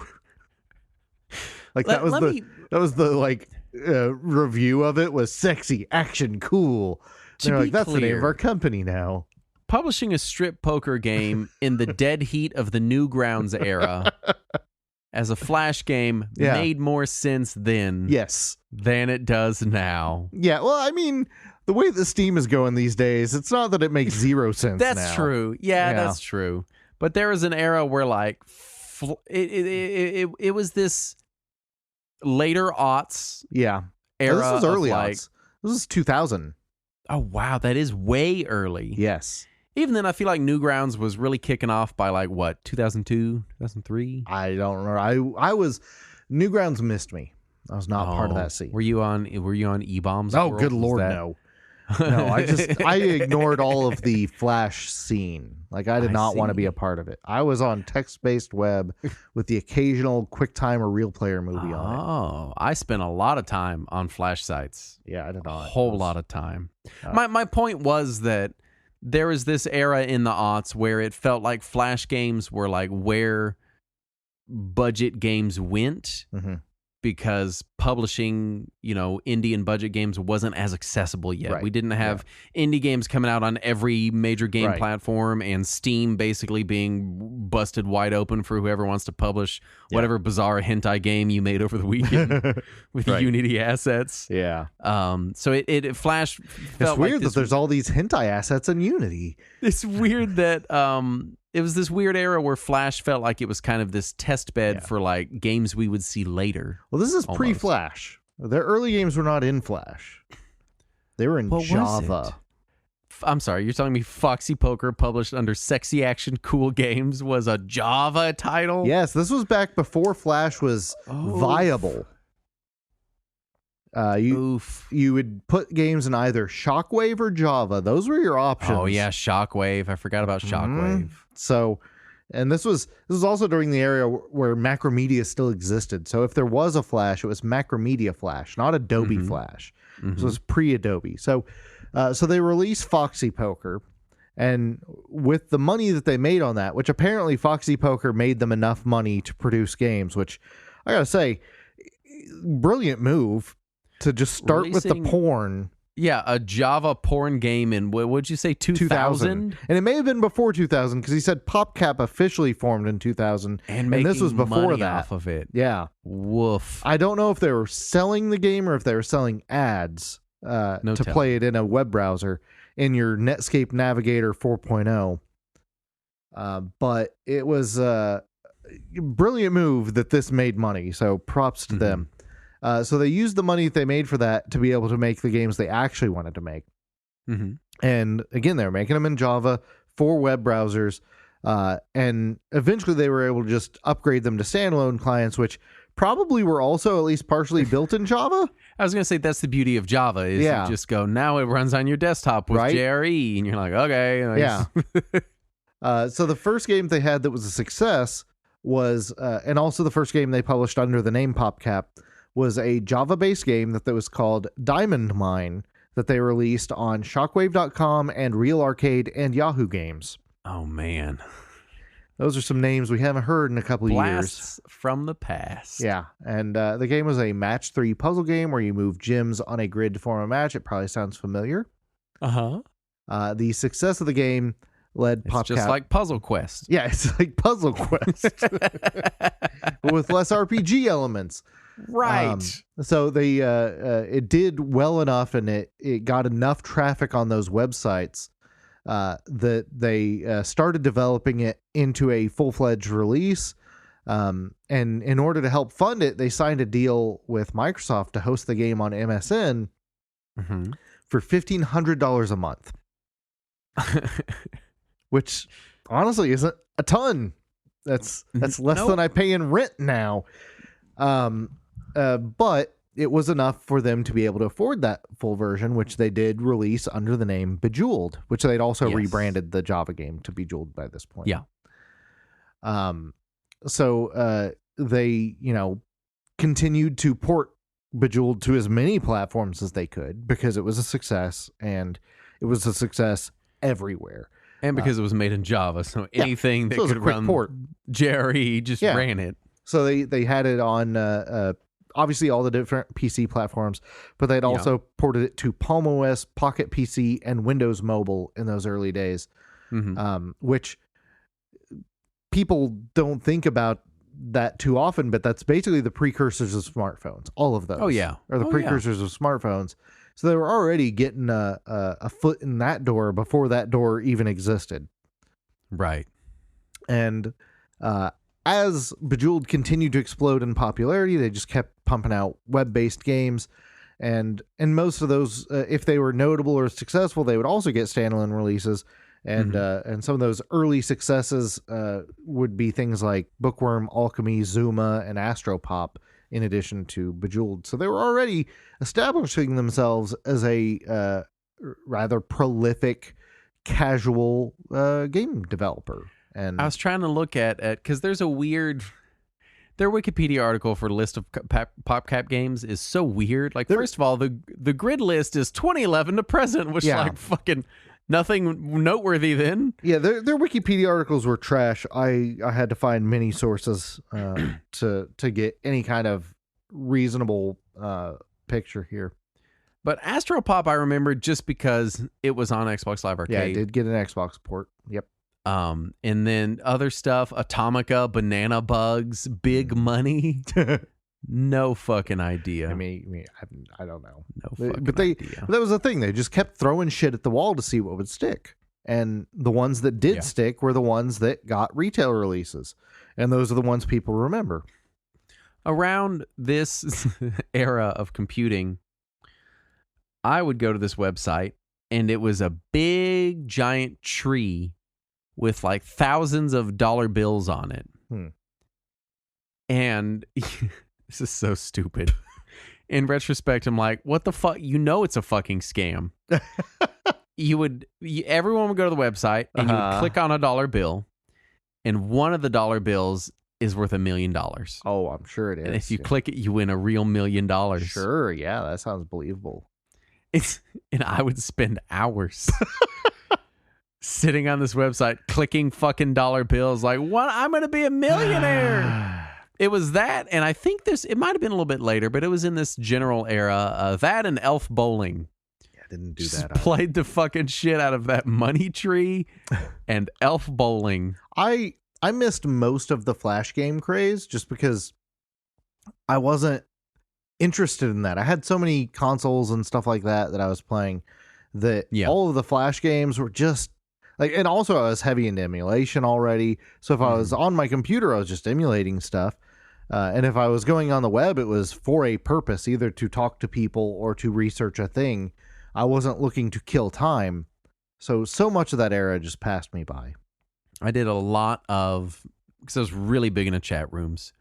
Like that was the review of it was Sexy Action Cool. They're like, that's the name of our company now. Publishing a strip poker game in the dead heat of the Newgrounds era as a Flash game made more sense then than it does now. Yeah, well, I mean, the way that Steam is going these days, it's not that it makes zero sense That's true. Yeah, that's true. But there was an era where, like, it was this later aughts era. This was early aughts. This was 2000. Oh, wow, that is way early. Yes. Even then, I feel like Newgrounds was really kicking off by like what, 2002, 2003? I don't remember. I was Newgrounds missed me. I was not part of that scene. Were you on E-Bombs? Oh, good Lord, no. No, I ignored all of the Flash scene. Like I did not want to be a part of it. I was on text-based web with the occasional QuickTime or Real Player movie on it. Oh, I spent a lot of time on Flash sites. Yeah, I did not. A whole lot of time. My point was that there was this era in the aughts where it felt like Flash games were like where budget games went. Mm-hmm. Because publishing, indie and budget games wasn't as accessible yet. Right. We didn't have indie games coming out on every major game platform, and Steam basically being busted wide open for whoever wants to publish whatever bizarre hentai game you made over the weekend with Unity assets. Yeah. So it Flash felt it's weird that there's all these hentai assets in Unity. It's weird that it was this weird era where Flash felt like it was kind of this test bed for like games we would see later. Well, this is pre-Flash. Their early games were not in Flash. They were in Java. I'm sorry, you're telling me Foxy Poker, published under Sexy Action Cool Games, was a Java title? Yes, this was back before Flash was viable. You would put games in either Shockwave or Java. Those were your options. Oh yeah, Shockwave. I forgot about Shockwave. So, and this was also during the era where Macromedia still existed. So if there was a Flash, it was Macromedia Flash, not Adobe Flash. So it was pre-Adobe. So they released Foxy Poker, and with the money that they made on that, which apparently Foxy Poker made them enough money to produce games, which I gotta say, brilliant move to just start with the porn. Yeah, a Java porn game in, what would you say, 2000? And it may have been before 2000, because he said PopCap officially formed in 2000, and this was before money that. Off of it. Yeah. Woof. I don't know if they were selling the game or if they were selling ads to play it in a web browser in your Netscape Navigator 4.0. But it was a brilliant move that this made money, so props to them. So they used the money that they made for that to be able to make the games they actually wanted to make. And again, they were making them in Java for web browsers. And eventually they were able to just upgrade them to standalone clients, which probably were also at least partially built in Java. I was going to say that's the beauty of Java is you just go, now it runs on your desktop with JRE. And you're like, okay. Yeah. So the first game they had that was a success was, and also the first game they published under the name PopCap, was a Java-based game that was called Diamond Mine that they released on Shockwave.com and Real Arcade and Yahoo Games. Oh, man. Those are some names we haven't heard in a couple of years. Blasts from the past. Yeah, and the game was a match 3 puzzle game where you move gems on a grid to form a match. It probably sounds familiar. The success of the game led PopCap... It's just like Puzzle Quest. Yeah, it's like Puzzle Quest. With less RPG elements. Right. So they it did well enough, and it got enough traffic on those websites that they started developing it into a full-fledged release. And in order to help fund it, they signed a deal with Microsoft to host the game on MSN for $1,500 a month. Which honestly isn't a ton. That's less than I pay in rent now. But it was enough for them to be able to afford that full version, which they did release under the name Bejeweled, which they'd also rebranded the Java game to Bejeweled by this point. Yeah. So they, continued to port Bejeweled to as many platforms as they could because it was a success, and it was a success everywhere. And because it was made in Java, so anything that could run port. JRE just ran it. So they had it on obviously all the different PC platforms, but they'd also ported it to Palm OS, Pocket PC, and Windows Mobile in those early days, which people don't think about that too often, but that's basically the precursors of smartphones. All of those are the precursors of smartphones. So they were already getting a foot in that door before that door even existed. Right. And as Bejeweled continued to explode in popularity, they just kept pumping out web-based games. And most of those, if they were notable or successful, they would also get standalone releases. And some of those early successes would be things like Bookworm, Alchemy, Zuma, and Astropop, in addition to Bejeweled. So they were already establishing themselves as a rather prolific, casual game developer. And I was trying to look at because their Wikipedia article for the list of PopCap games is so weird. Like, first of all, the grid list is 2011 to present, which like fucking nothing noteworthy then. Yeah, their Wikipedia articles were trash. I had to find many sources to get any kind of reasonable picture here. But Astropop I remember just because it was on Xbox Live Arcade. Yeah, it did get an Xbox port. Yep. And then other stuff, Atomica, Banana Bugs, Big Money. No fucking idea. I mean, I don't know. No fucking idea. But that was the thing. They just kept throwing shit at the wall to see what would stick. And the ones that did stick were the ones that got retail releases. And those are the ones people remember. Around this era of computing, I would go to this website, and it was a big, giant tree with like thousands of dollar bills on it. And this is so stupid. In retrospect, I'm like, what the fuck? You know it's a fucking scam. Everyone would go to the website, and you would click on a dollar bill, and one of the dollar bills is worth $1 million. Oh, I'm sure it is. And if you click it, you win a real $1 million. Sure, yeah, that sounds believable. And I would spend hours sitting on this website clicking fucking dollar bills like, what? I'm going to be a millionaire. It was that, and I think it might have been a little bit later, but it was in this general era. That and Elf Bowling. Yeah, I didn't do Just that. Played the fucking shit out of that money tree and Elf Bowling. I missed most of the Flash game craze just because I wasn't interested in that. I had so many consoles and stuff like that I was playing that all of the Flash games were just like, and also I was heavy into emulation already. So if I was on my computer, I was just emulating stuff. And if I was going on the web, it was for a purpose, either to talk to people or to research a thing. I wasn't looking to kill time. So much of that era just passed me by. I did a lot because I was really big into chat rooms.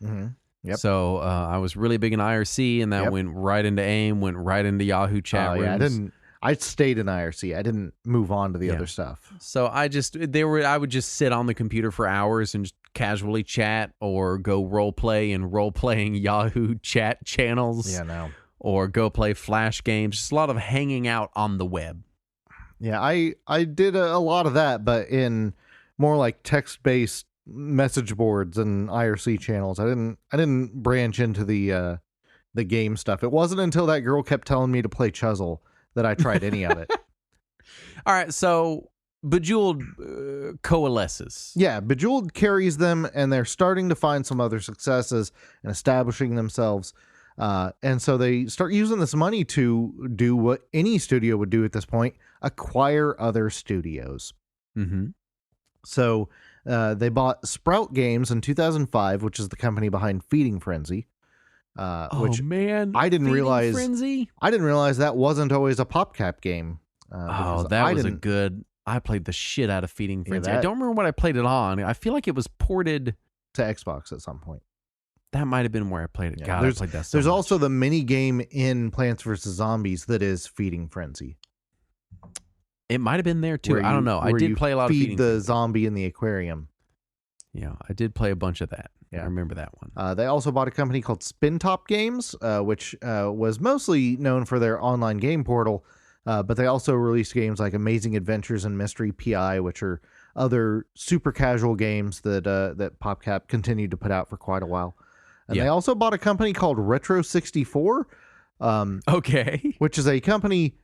Yep. So I was really big in IRC, and that went right into AIM, went right into Yahoo chat rooms. Yeah, I stayed in IRC. I didn't move on to the other stuff. So I would just sit on the computer for hours and just casually chat or go role playing Yahoo chat channels. Yeah, no. Or go play Flash games. Just a lot of hanging out on the web. Yeah, I did a lot of that, but in more like text-based message boards and IRC channels. I didn't branch into the game stuff. It wasn't until that girl kept telling me to play Chuzzle that I tried any of it. All right, so Bejeweled coalesces. Yeah, Bejeweled carries them, and they're starting to find some other successes and establishing themselves. And so they start using this money to do what any studio would do at this point, acquire other studios. So they bought Sprout Games in 2005, which is the company behind Feeding Frenzy. Which man, I didn't realize. Frenzy? I didn't realize that wasn't always a PopCap game. I played the shit out of Feeding Frenzy. Yeah, I don't remember what I played it on. I feel like it was ported to Xbox at some point. That might have been where I played it. Yeah, God, I played that so There's much. also the mini game in Plants vs. Zombies that is Feeding Frenzy. It might have been there too. I don't know. I did play a lot of Feeding the Frenzy. zombie in the aquarium. Yeah, I did play a bunch of that. Yeah. I remember that one. They also bought a company called Spin Top Games, which was mostly known for their online game portal, but they also released games like Amazing Adventures and Mystery PI, which are other super casual games that PopCap continued to put out for quite a while. And they also bought a company called Retro 64, okay, which is a company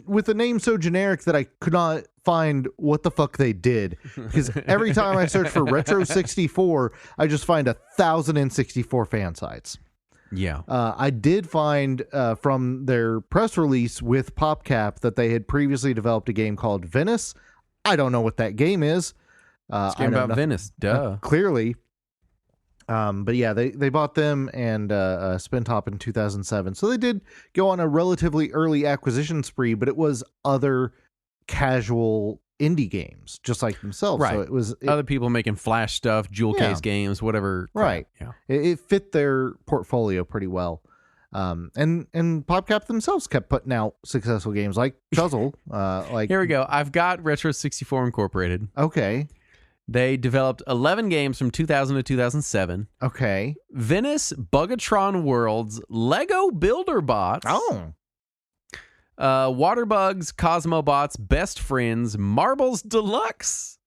with a name so generic that I could not find what the fuck they did, because every time I search for Retro 64, I just find 1,000 N64 fan sites. Yeah. I did find from their press release with PopCap that they had previously developed a game called Venice. I don't know what that game is. It's a game about Venice. Duh. Clearly. But yeah, they bought them and Spin Top in 2007. So they did go on a relatively early acquisition spree, but it was other casual indie games, just like themselves. Right. So it was other people making Flash stuff, jewel case games, whatever. Right. Yeah. It fit their portfolio pretty well. And PopCap themselves kept putting out successful games like Chuzzle. Here we go. I've got Retro 64 Incorporated. Okay. They developed 11 games from 2000 to 2007. Okay. Venice, Bugatron Worlds, Lego Builder Bots. Oh. Waterbugs, Cosmobots, Best Friends, Marbles Deluxe,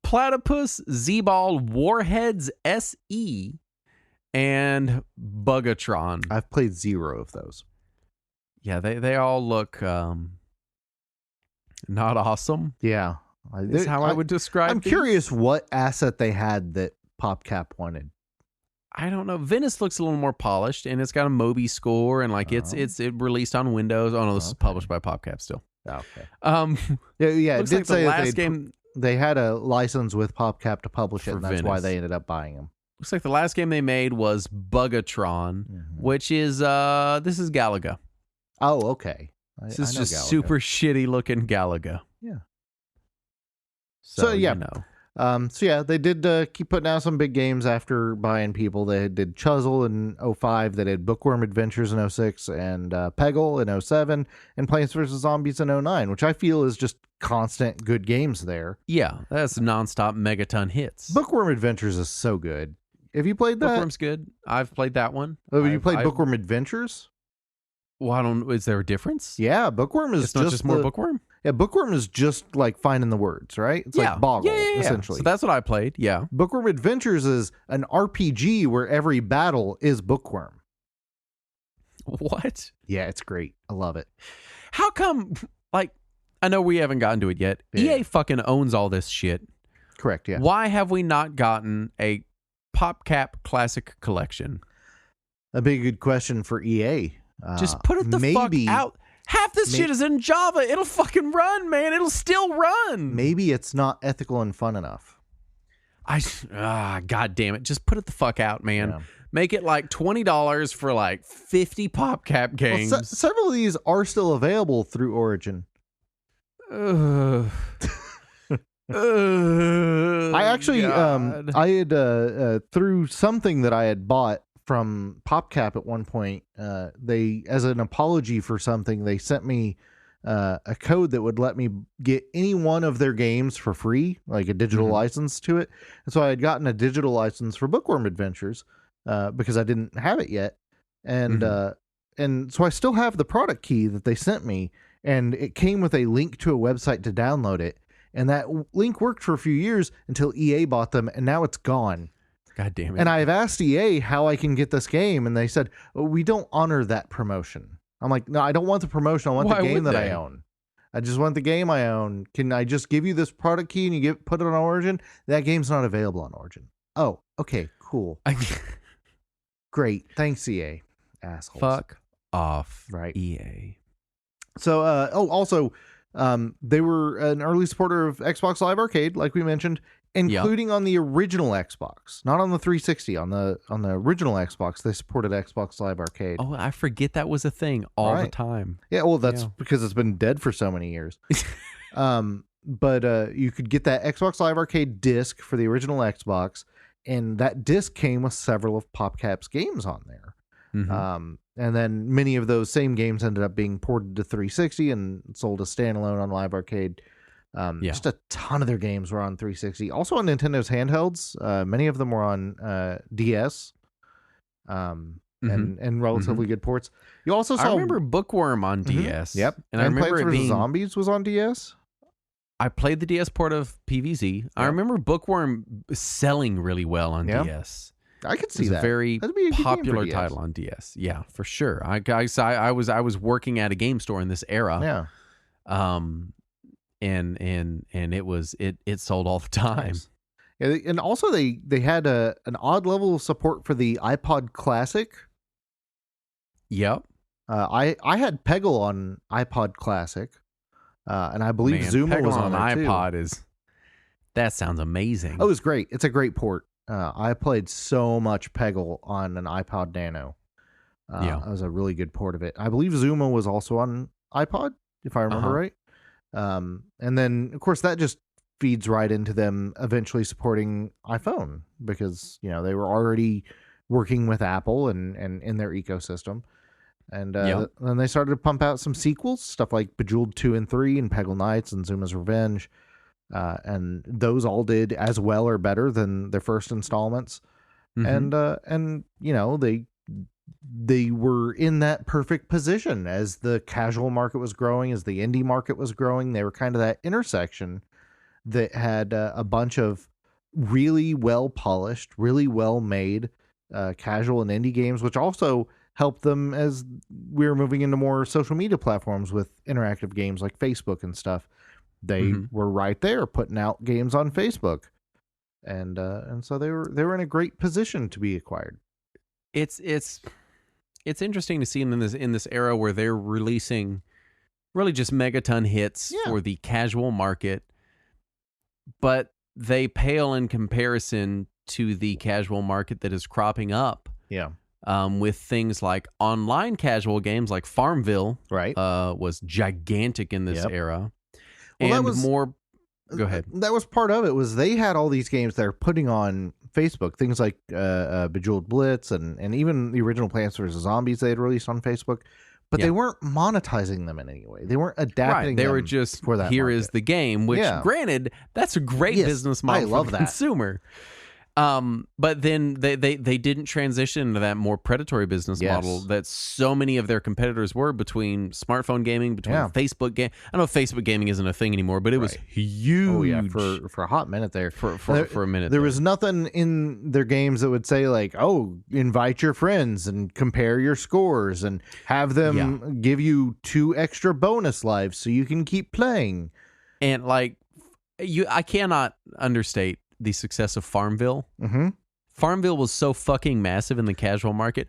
Platypus, Z-Ball, Warheads SE, and Bugatron. I've played 0 of those. Yeah, they all look not awesome. Yeah. That's how I would describe I'm these. curious what asset they had that PopCap wanted. I don't know. Venice looks a little more polished, and it's got a Moby score, and like it released on Windows. Oh no, this is published by PopCap still. Okay. Um, Yeah. It looks did like the say last that game they had a license with PopCap to publish it, for and that's why Venice. they ended up buying them. Looks like the last game they made was Bugatron, which is this is Galaga. Oh, okay. This is I know just Galaga. super shitty looking Galaga. Yeah. So yeah. you know. So yeah, they did keep putting out some big games after buying people. They did Chuzzle in 05, they did Bookworm Adventures in 06, and Peggle in 07, and Plants vs. Zombies in 09, which I feel is just constant good games there. Yeah, that's nonstop megaton hits. Bookworm Adventures is so good. Have you played that? Bookworm's good. I've played that one. Oh, you played Bookworm Adventures? Well, is there a difference? Yeah, Bookworm is it's not just more Bookworm? Yeah, Bookworm is just like finding the words, right? It's like Boggle, essentially. So that's what I played, yeah. Bookworm Adventures is an RPG where every battle is Bookworm. What? Yeah, it's great. I love it. How come, like, I know we haven't gotten to it yet. Yeah. EA fucking owns all this shit. Correct, yeah. Why have we not gotten a PopCap Classic Collection? That'd be a good question for EA. Just put it the fuck out. Half this shit is in Java. It'll fucking run, man. It'll still run. Maybe it's not ethical and fun enough. God damn it. Just put it the fuck out, man. Yeah. Make it like $20 for like 50 PopCap games. Well, several of these are still available through Origin. I actually, I had through something that I had bought from PopCap at one point, they, as an apology for something, they sent me a code that would let me get any one of their games for free, like a digital license to it. And so I had gotten a digital license for Bookworm Adventures because I didn't have it yet, and so I still have the product key that they sent me, and it came with a link to a website to download it, and that link worked for a few years until EA bought them, and now it's gone. God damn it. And I've asked EA how I can get this game, and they said, we don't honor that promotion. I'm like, no, I don't want the promotion. I want the game that I own. I just want the game I own. Can I just give you this product key and you put it on Origin? That game's not available on Origin. Oh, okay, cool. Great. Thanks, EA. Assholes. Fuck off, right? EA. So, also, they were an early supporter of Xbox Live Arcade, like we mentioned, including on the original Xbox, not on the 360. On the original Xbox, they supported Xbox Live Arcade. Oh, I forget that was a thing all the time. Yeah, well, that's because it's been dead for so many years. But you could get that Xbox Live Arcade disc for the original Xbox, and that disc came with several of PopCap's games on there. And then many of those same games ended up being ported to 360 and sold as standalone on Live Arcade. Just a ton of their games were on 360. Also on Nintendo's handhelds. Many of them were on DS. And relatively good ports. You also saw... I remember Bookworm on DS. Yep. And I remember Plants vs. Zombies was on DS. I played the DS port of PVZ. Yep. I remember Bookworm selling really well on DS. I could see that. It was a very popular title on DS. Yeah, for sure. I was working at a game store in this era. Yeah. And it sold all the time. Nice. Yeah, and also they had an odd level of support for the iPod Classic. Yep. I had Peggle on iPod Classic, and I believe Zuma was on there iPod too. That sounds amazing. Oh, it was great. It's a great port. I played so much Peggle on an iPod Nano. It was a really good port of it. I believe Zuma was also on iPod, if I remember right. And then, of course, that just feeds right into them eventually supporting iPhone because, they were already working with Apple and in their ecosystem. And then they started to pump out some sequels, stuff like Bejeweled 2 and 3 and Peggle Knights and Zuma's Revenge. And those all did as well or better than their first installments. And they were in that perfect position as the casual market was growing, as the indie market was growing. They were kind of that intersection that had a bunch of really well polished, really well made casual and indie games, which also helped them as we were moving into more social media platforms with interactive games like Facebook and stuff. They were right there putting out games on Facebook, and so they were in a great position to be acquired. It's interesting to see them in this era where they're releasing really just megaton hits for the casual market, but they pale in comparison to the casual market that is cropping up. Yeah. With things like online casual games like Farmville, right, was gigantic in this era. Well, and more. Go ahead. That was part of it. Was they had all these games they're putting on Facebook, things like Bejeweled Blitz and even the original Plants vs. Zombies they had released on Facebook, but they weren't monetizing them in any way. They weren't adapting. They them were just for that. Here market. is the game. Which, granted, that's a great business model for the consumer. But then they didn't transition into that more predatory business model that so many of their competitors were, between smartphone gaming, between Facebook game. I know Facebook gaming isn't a thing anymore, but it was huge. Oh yeah, for a hot minute there. For a minute, there was nothing in their games that would say like, "Oh, invite your friends and compare your scores and have them give you 2 extra bonus lives so you can keep playing." And like, I cannot understate the success of Farmville. Mm-hmm. Farmville was so fucking massive in the casual market.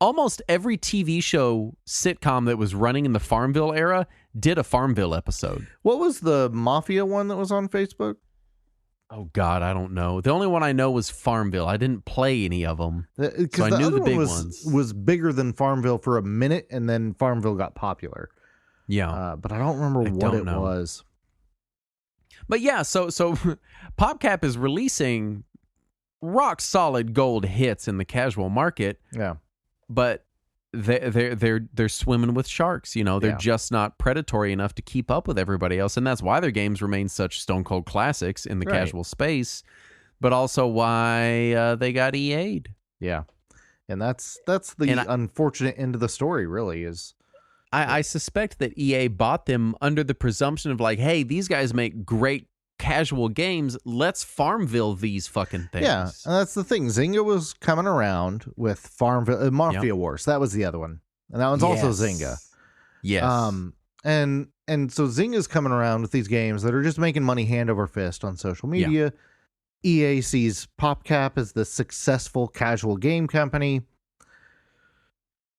Almost every TV show sitcom that was running in the Farmville era did a Farmville episode. What was the Mafia one that was on Facebook? Oh God, I don't know. The only one I know was Farmville. I didn't play any of them, so I knew the big ones. Was bigger than Farmville for a minute, and then Farmville got popular. Yeah, but I don't remember what it was. But yeah, so PopCap is releasing rock solid gold hits in the casual market. Yeah, but they're swimming with sharks. You know, they're just not predatory enough to keep up with everybody else, and that's why their games remain such stone cold classics in the casual space. But also why they got EA'd. Yeah, and that's the unfortunate end of the story. Really is. I suspect that EA bought them under the presumption of like, hey, these guys make great casual games. Let's Farmville these fucking things. Yeah, and that's the thing. Zynga was coming around with Farmville, Mafia Wars. That was the other one, and that one's also Zynga. Yes. And so Zynga's coming around with these games that are just making money hand over fist on social media. EA sees PopCap as the successful casual game company,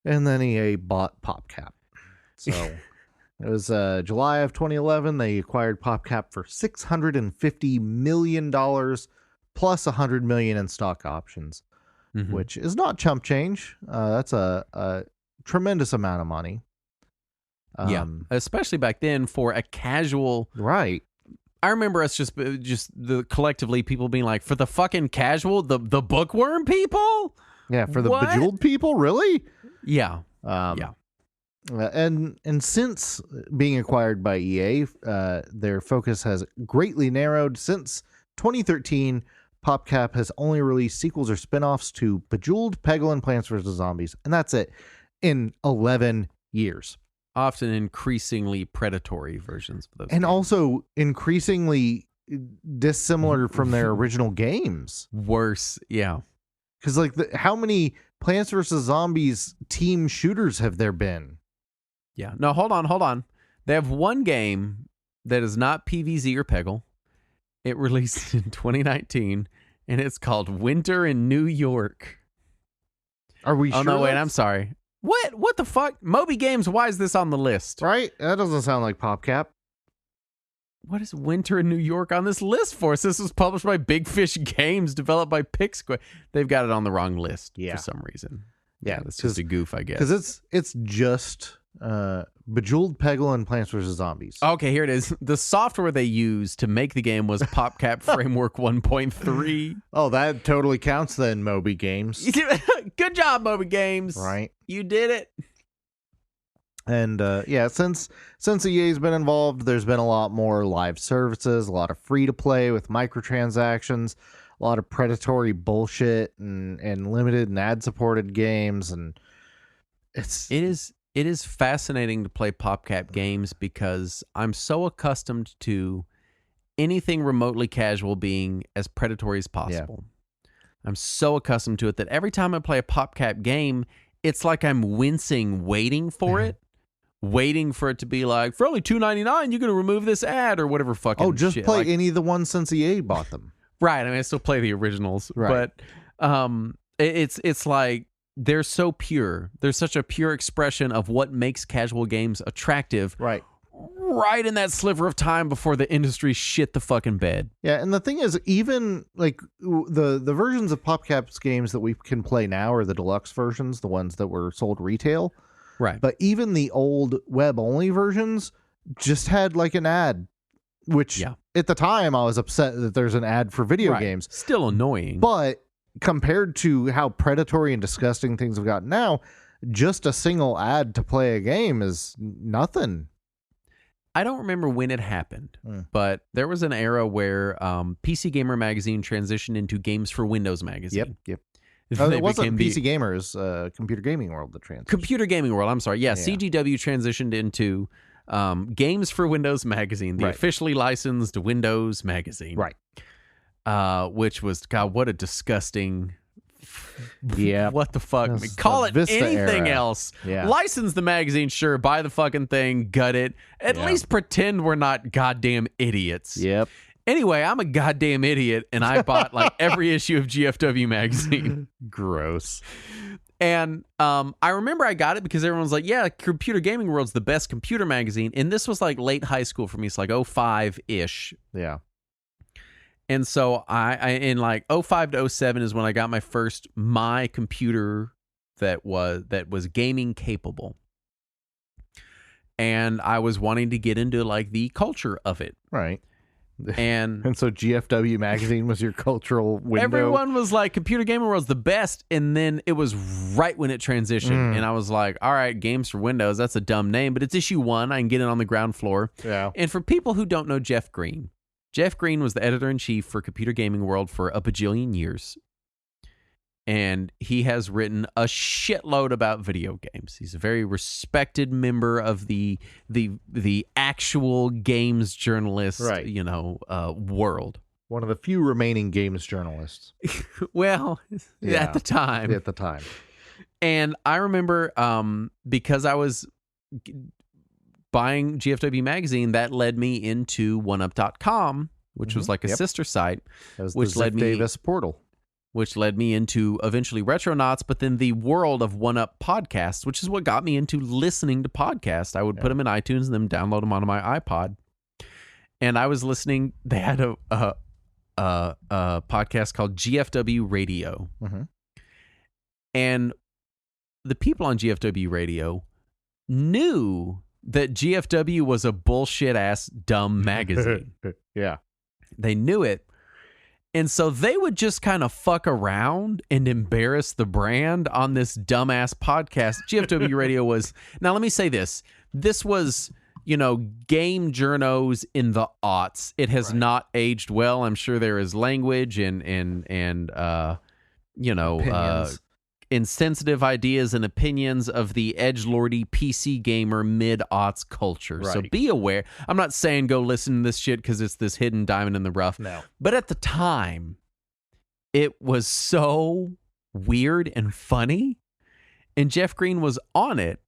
and then EA bought PopCap. So it was July of 2011. They acquired PopCap for $650 million plus $100 million in stock options, which is not chump change. That's a tremendous amount of money. Especially back then for a casual. Right. I remember us just collectively people being like, for the fucking casual, the bookworm people. Yeah, for the Bejeweled people, really? Yeah. And since being acquired by EA, their focus has greatly narrowed. Since 2013, PopCap has only released sequels or spin-offs to Bejeweled, Peggle, and Plants vs. Zombies, and that's it, in 11 years. Often increasingly predatory versions of those and games. Also increasingly dissimilar from their original games. Worse, yeah. Because like, how many Plants vs. Zombies team shooters have there been? Yeah. No, hold on. They have one game that is not PVZ or Peggle. It released in 2019, and it's called Winter in New York. Are we sure? Oh, no, wait, I'm sorry. What the fuck? Moby Games, why is this on the list? Right? That doesn't sound like PopCap. What is Winter in New York on this list for? This was published by Big Fish Games, developed by Pixsquare. They've got it on the wrong list for some reason. Yeah, that's just a goof, I guess. Because it's just Bejeweled, Peggle, and Plants vs. Zombies. Okay, here it is. The software they used to make the game was PopCap Framework 1.3. Oh, that totally counts then, Moby Games. Good job, Moby Games. Right. You did it. And since EA's been involved, there's been a lot more live services, a lot of free-to-play with microtransactions, a lot of predatory bullshit and limited and ad-supported games, and It is fascinating to play PopCap games because I'm so accustomed to anything remotely casual being as predatory as possible. Yeah. I'm so accustomed to it that every time I play a PopCap game, it's like I'm wincing, waiting for it. Waiting for it to be like, for only $2.99, you're going to remove this ad or whatever fucking shit. Oh, just play any of the ones since EA bought them. Right. I mean, I still play the originals. Right. But it's like they're so pure. They're such a pure expression of what makes casual games attractive. Right. Right in that sliver of time before the industry shit the fucking bed. Yeah, and the thing is, even like the versions of PopCap's games that we can play now are the deluxe versions, the ones that were sold retail. Right. But even the old web-only versions just had like an ad, which at the time I was upset that there's an ad for video games. Still annoying. But compared to how predatory and disgusting things have gotten now, just a single ad to play a game is nothing. I don't remember when it happened, but there was an era where PC Gamer magazine transitioned into Games for Windows magazine. Yep. It wasn't PC Gamer's Computer Gaming World that transitioned. Computer Gaming World, I'm sorry. Yeah, CGW transitioned into Games for Windows magazine, the officially licensed Windows magazine. Right. Which was, God, what a disgusting... Yeah. What the fuck? Call it Vista anything era. else. Yeah. License the magazine, sure. Buy the fucking thing. Gut it. At least pretend we're not goddamn idiots. Yep. Anyway, I'm a goddamn idiot, and I bought like every issue of GFW magazine. Gross. And I remember I got it because everyone was like, yeah, Computer Gaming World's the best computer magazine. And this was like late high school for me. It's like 05-ish. Yeah. And so I in like 05 to 07 is when I got my computer that was gaming capable. And I was wanting to get into like the culture of it. Right. And so GFW magazine was your cultural window. Everyone was like, Computer Gaming World's the best. And then it was right when it transitioned. And I was like, all right, Games for Windows, that's a dumb name, but it's issue 1. I can get it on the ground floor. Yeah. And for people who don't know Jeff Green was the editor-in-chief for Computer Gaming World for a bajillion years. And he has written a shitload about video games. He's a very respected member of the actual games journalist, world. One of the few remaining games journalists. Well, at the time. At the time. And I remember because I was buying GFW magazine, that led me into oneup.com, which was like a sister site, which led me Davis portal, which led me into eventually Retronauts, but then the world of One Up podcasts, which is what got me into listening to podcasts. I would put them in iTunes and then download them onto my iPod. And I was listening. They had a podcast called GFW Radio. And the people on GFW Radio knew that GFW was a bullshit ass dumb magazine. Yeah. They knew it. And so they would just kind of fuck around and embarrass the brand on this dumbass podcast. GFW Radio was, now let me say this. This was, game journos in the aughts. It has not aged well. I'm sure there is language and insensitive ideas and opinions of the edgelordy PC gamer mid-aughts culture. Right. So be aware. I'm not saying go listen to this shit because it's this hidden diamond in the rough. No. But at the time, it was so weird and funny. And Jeff Green was on it.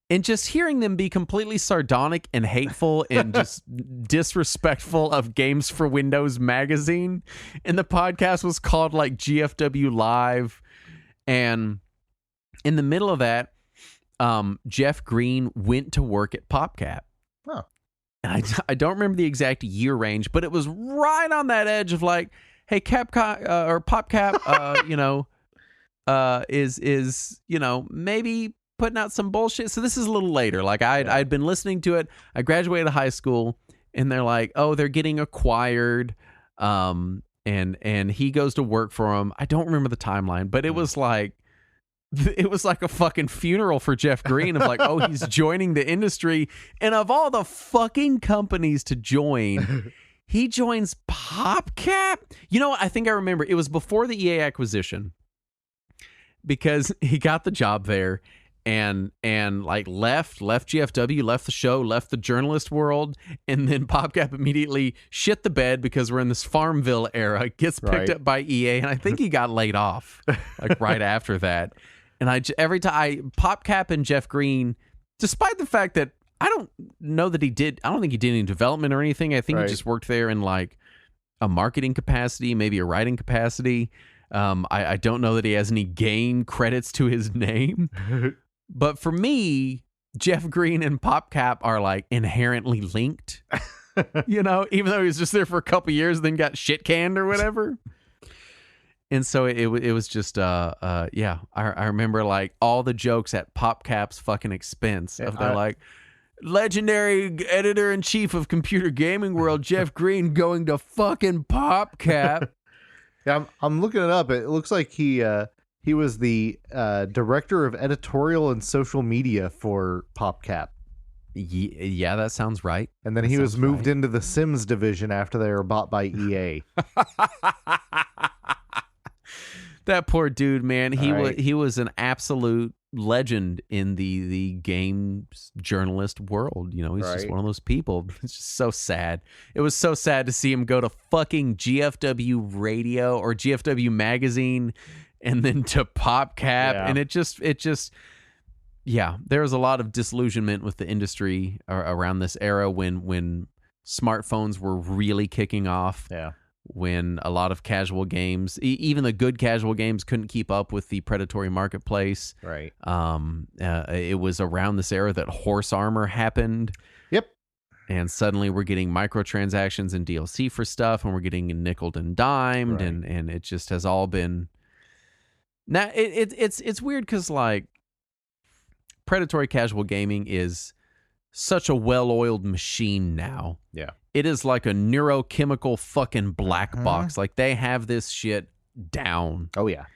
And just hearing them be completely sardonic and hateful and just disrespectful of Games for Windows magazine. And the podcast was called like GFW Live. And in the middle of that, Jeff Green went to work at PopCap. Oh. And I don't remember the exact year range, but it was right on that edge of like, hey, Capcom or PopCap, is maybe putting out some bullshit. So this is a little later. Like I'd been listening to it. I graduated high school, and they're like, oh, they're getting acquired. And he goes to work for him. I don't remember the timeline, but it was like a fucking funeral for Jeff Green of like, oh, he's joining the industry. And of all the fucking companies to join, he joins PopCap. You know what? I think I remember. It was before the EA acquisition because he got the job there and like left GFW, left the show, left the journalist world, and then PopCap immediately shit the bed because we're in this Farmville era, gets picked up by EA, and I think he got laid off like right after that. And every time PopCap and Jeff Green, despite the fact that I don't think he did any development or anything. I think he just worked there in like a marketing capacity, maybe a writing capacity. I don't know that he has any game credits to his name. But for me, Jeff Green and PopCap are like inherently linked. You know, even though he was just there for a couple years, then got shit canned or whatever. And so it was just yeah. I remember like all the jokes at PopCap's fucking expense. Of they're like, legendary editor-in-chief of Computer Gaming World, Jeff Green, going to fucking PopCap. Yeah, I'm looking it up. It looks like he was the director of editorial and social media for PopCap. Yeah, that sounds right. And then he was moved into the Sims division after they were bought by EA. That poor dude, man. He was an absolute legend in the games journalist world. You know, he's just one of those people. It's just so sad. It was so sad to see him go to fucking GFW Radio or GFW Magazine and then to PopCap. Yeah. And it just yeah, there was a lot of disillusionment with the industry around this era when smartphones were really kicking off. Yeah. When a lot of casual games, even the good casual games, couldn't keep up with the predatory marketplace. Right. It was around this era that Horse Armor happened. Yep. And suddenly we're getting microtransactions and DLC for stuff, and we're getting nickeled and dimed, right. and it just has all been. Now it's weird because like predatory casual gaming is such a well-oiled machine now. Yeah. It is like a neurochemical fucking black box. Like they have this shit down. Oh yeah.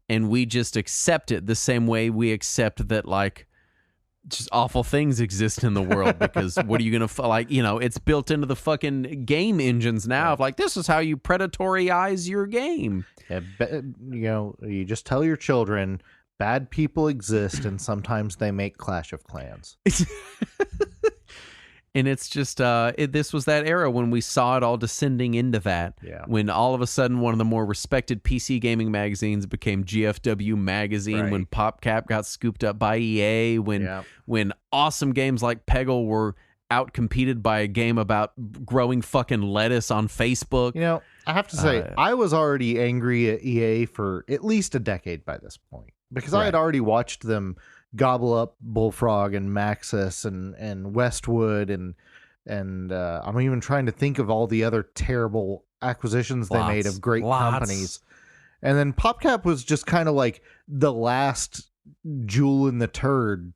And we just accept it the same way we accept that like just awful things exist in the world because what are you going to like, you know, it's built into the fucking game engines now of like, this is how you predatoryize your game. Yeah, you know, you just tell your children bad people exist and sometimes they make Clash of Clans. And it's just, this was that era when we saw it all descending into that. Yeah. When all of a sudden one of the more respected PC gaming magazines became GFW Magazine, right. when PopCap got scooped up by EA, when awesome games like Peggle were outcompeted by a game about growing fucking lettuce on Facebook. You know, I have to say, I was already angry at EA for at least a decade by this point because I had already watched them gobble up Bullfrog and Maxis and Westwood and I'm even trying to think of all the other terrible acquisitions they made of great companies. And then PopCap was just kind of like the last jewel in the turd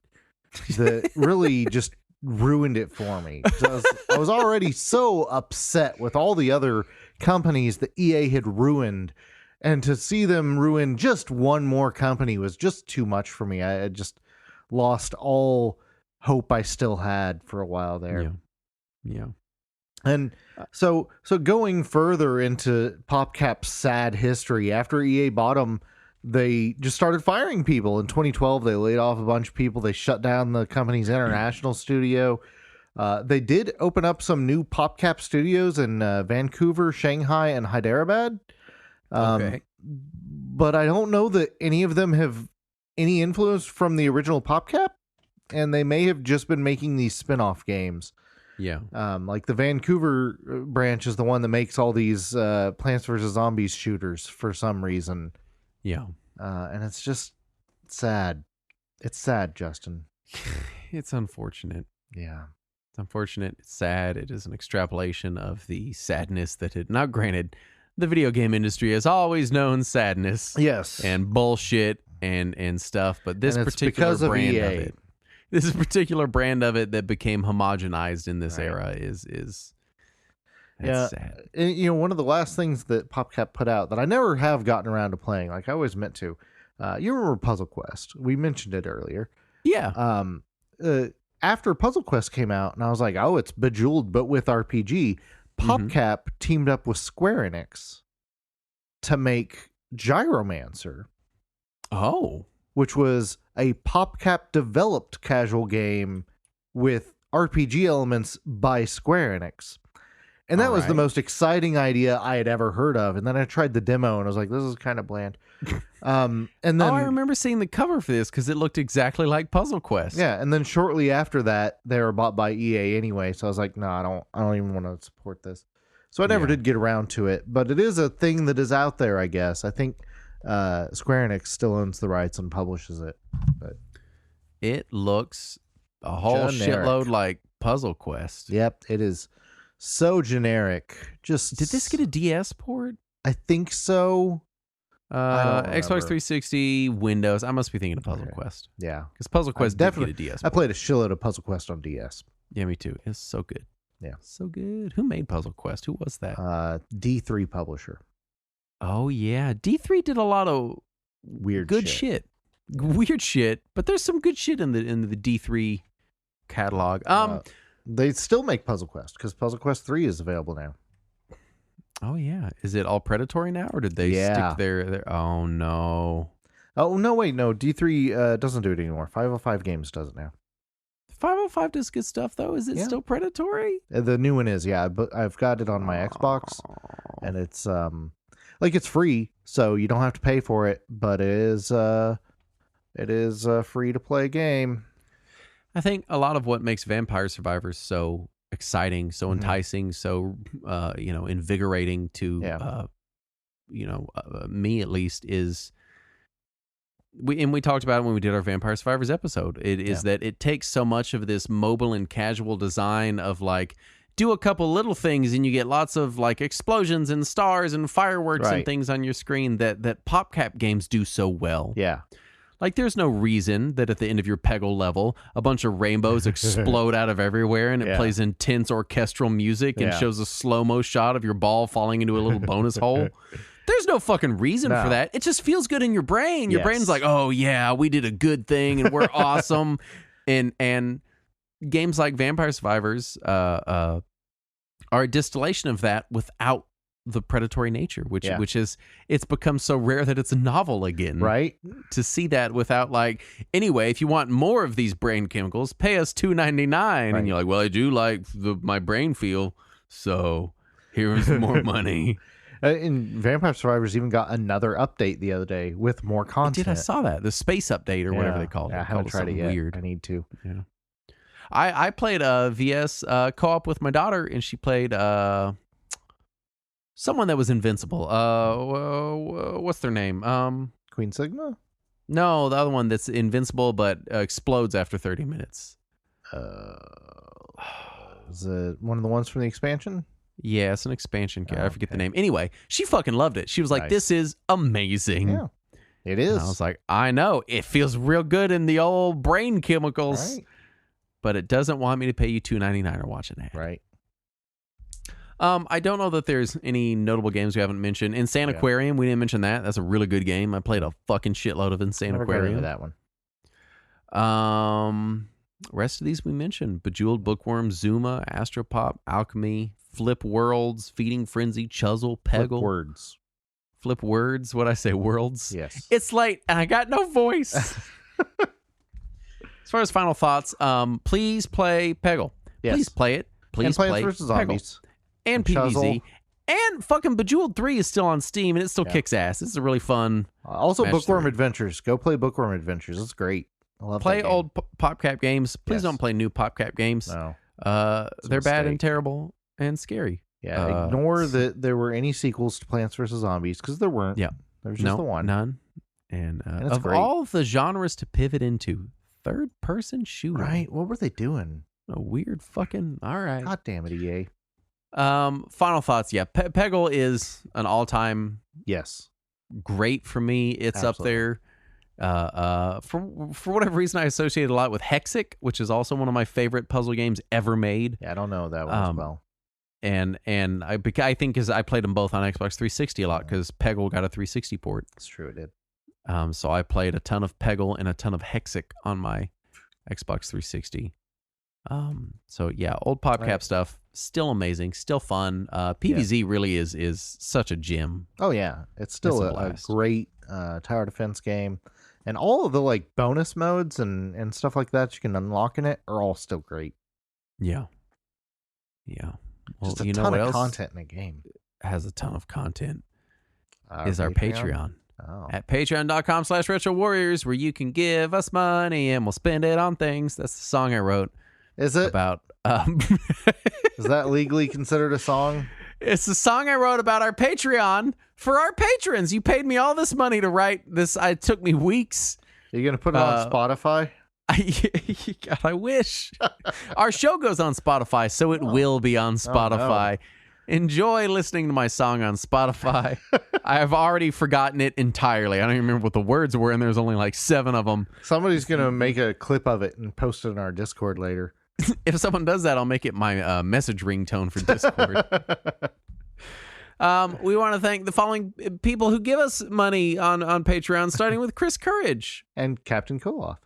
that really just ruined it for me. I was already so upset with all the other companies that EA had ruined. And to see them ruin just one more company was just too much for me. I just lost all hope I still had for a while there. Yeah. And so going further into PopCap's sad history, after EA bought them, they just started firing people. In 2012, they laid off a bunch of people. They shut down the company's international studio. They did open up some new PopCap studios in Vancouver, Shanghai, and Hyderabad. Okay. But I don't know that any of them have any influence from the original PopCap, and they may have just been making these spin-off games. Yeah. Like the Vancouver branch is the one that makes all these Plants vs. Zombies shooters for some reason. Yeah. And it's just sad. It's sad, Justin. It's unfortunate. Yeah. It's unfortunate. It's sad. It is an extrapolation of the sadness that had, now granted, the video game industry has always known sadness. Yes. And bullshit and stuff, but this particular brand of it. This particular brand of it that became homogenized in this era is sad. You know, one of the last things that PopCap put out that I never have gotten around to playing, like I always meant to. You remember Puzzle Quest? We mentioned it earlier. Yeah. After Puzzle Quest came out, and I was like, oh, it's Bejeweled, but with RPG. PopCap teamed up with Square Enix to make Gyromancer. Oh. Which was a PopCap developed casual game with RPG elements by Square Enix. And that was the most exciting idea I had ever heard of. And then I tried the demo and I was like, this is kind of bland. And then I remember seeing the cover for this because it looked exactly like Puzzle Quest. Yeah, and then shortly after that, they were bought by EA anyway. So I was like, no, I don't even want to support this. So I never did get around to it. But it is a thing that is out there, I guess. I think Square Enix still owns the rights and publishes it. But it looks a whole generic. shitload like Puzzle Quest. Yep, it is so generic. Just Did this get a DS port? I think so. Xbox 360, Windows. I must be thinking of Puzzle Quest. Yeah, because Puzzle Quest definitely did get a DS I port. played a shitload of Puzzle Quest on DS. Yeah, me too. It's so good. Yeah, so good. Who made Puzzle Quest? Who was that? D3 publisher. Oh yeah, D3 did a lot of good shit. Weird shit, but there's some good shit in the D3 catalog. They still make Puzzle Quest because Puzzle Quest 3 is available now. Oh yeah, is it all predatory now, or did they stick their? Oh no. Oh no, wait, no. D3 doesn't do it anymore. 505 Games does it now. 505 does good stuff though. Is it still predatory? The new one is, yeah. But I've got it on my Xbox, and it's it's free, so you don't have to pay for it. But it is a free to play game. I think a lot of what makes Vampire Survivors so exciting, so enticing, so invigorating to me at least is we talked about it when we did our Vampire Survivors episode. It is that it takes so much of this mobile and casual design of like do a couple little things and you get lots of like explosions and stars and fireworks and things on your screen that PopCap games do so well. Yeah. Like, there's no reason that at the end of your Peggle level, a bunch of rainbows explode out of everywhere and it plays intense orchestral music and shows a slow-mo shot of your ball falling into a little bonus hole. There's no fucking reason for that. It just feels good in your brain. Your brain's like, oh, yeah, we did a good thing and we're awesome. And games like Vampire Survivors are a distillation of that without the predatory nature, which is, it's become so rare that it's a novel again, right? To see that without like, anyway, if you want more of these brain chemicals, pay us $2.99, and you're like, well, I do like my brain feel, so here's more money. And Vampire Survivors even got another update the other day with more content. I saw that, the space update or whatever they called it. I haven't tried it yet. Weird. I need to. Yeah. I played VS co-op with my daughter, and she played someone that was invincible. What's their name? Queen Sigma? No, the other one that's invincible but explodes after 30 minutes. Is it one of the ones from the expansion? Yeah, it's an expansion. I forget the name. Anyway, she fucking loved it. She was like, this is amazing. Yeah, it is. And I was like, I know. It feels real good in the old brain chemicals. Right. But it doesn't want me to pay you $2.99 or watch an ad. Right. I don't know that there's any notable games we haven't mentioned. Insane Aquarium, we didn't mention that. That's a really good game. I played a fucking shitload of Insane Aquarium. Never got into that one. Rest of these we mentioned: Bejeweled Bookworm, Zuma, Astropop, Alchemy, Flip Worlds, Feeding Frenzy, Chuzzle, Peggle. Flip Words. What'd I say? Worlds? Yes. It's late and I got no voice. As far as final thoughts, please play Peggle. Yes. Please play it. Please play play Plants vs. Peggle. Zombies. And PvZ. And fucking Bejeweled 3 is still on Steam, and it still kicks ass. It's a really fun. Also, Bookworm Adventures. Go play Bookworm Adventures. It's great. I love play that game. old PopCap games. Please don't play new PopCap games. No. They're bad and terrible and scary. Yeah, ignore that there were any sequels to Plants vs. Zombies, because there weren't. Yeah. There was just the one. None. And of great. all the genres to pivot into, third-person shooter. Right. What were they doing? A weird fucking... All right. God damn it, EA. Final thoughts. Yeah, Peggle is an all-time great for me. It's Absolutely. up there. For whatever reason, I associate it a lot with Hexic, which is also one of my favorite puzzle games ever made. Yeah, I don't know that one as well. And I think because I played them both on Xbox 360 a lot, because Peggle got a 360 port. It's true, it did. So I played a ton of Peggle and a ton of Hexic on my Xbox 360. So yeah, old PopCap stuff, still amazing, still fun. PvZ really is such a gem. Oh yeah, it's still a great tower defense game, and all of the like bonus modes and stuff like that you can unlock in it are all still great. Yeah. Well, just a ton of content in the game. Has a ton of content. Is our Patreon. At patreon.com/Retro Warriors, where you can give us money and we'll spend it on things. That's the song I wrote. Is it? About Is that legally considered a song? It's the song I wrote about our Patreon for our patrons. You paid me all this money to write this. It took me weeks. Are you going to put it on Spotify? God, I wish. Our show goes on Spotify, so it will be on Spotify. Oh, no. Enjoy listening to my song on Spotify. I have already forgotten it entirely. I don't even remember what the words were, and there's only like 7 of them. Somebody's going to make a clip of it and post it in our Discord later. If someone does that, I'll make it my message ringtone for Discord. We want to thank the following people who give us money on Patreon, starting with Chris Courage. And Captain Koloff.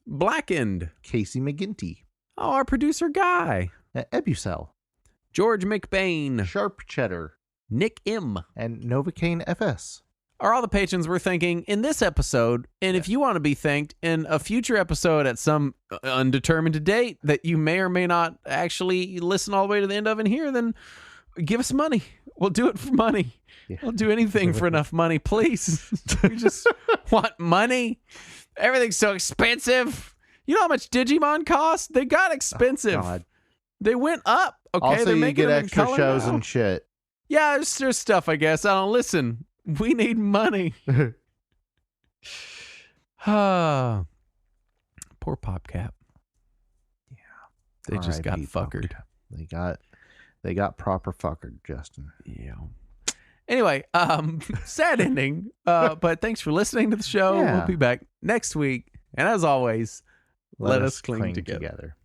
Blackened. Casey McGinty. Oh, our producer Guy. Ebucel. George McBain. Sharp Cheddar. Nick M. And Novocaine FS. Are all the patrons we're thanking in this episode. And if you want to be thanked in a future episode at some undetermined date that you may or may not actually listen all the way to the end of and hear, then give us money. We'll do it for money. Yeah. We'll do anything for enough money, please. We just want money. Everything's so expensive. You know how much Digimon cost? They got expensive. Oh, God. They went up. Okay, also, they're making you get extra shows now. And shit. Yeah, there's stuff, I guess. I don't listen. We need money. Poor PopCap. Yeah. They just got fuckered. They got proper fuckered, Justin. Yeah. Anyway, sad ending. But thanks for listening to the show. Yeah. We'll be back next week. And as always, let us cling together.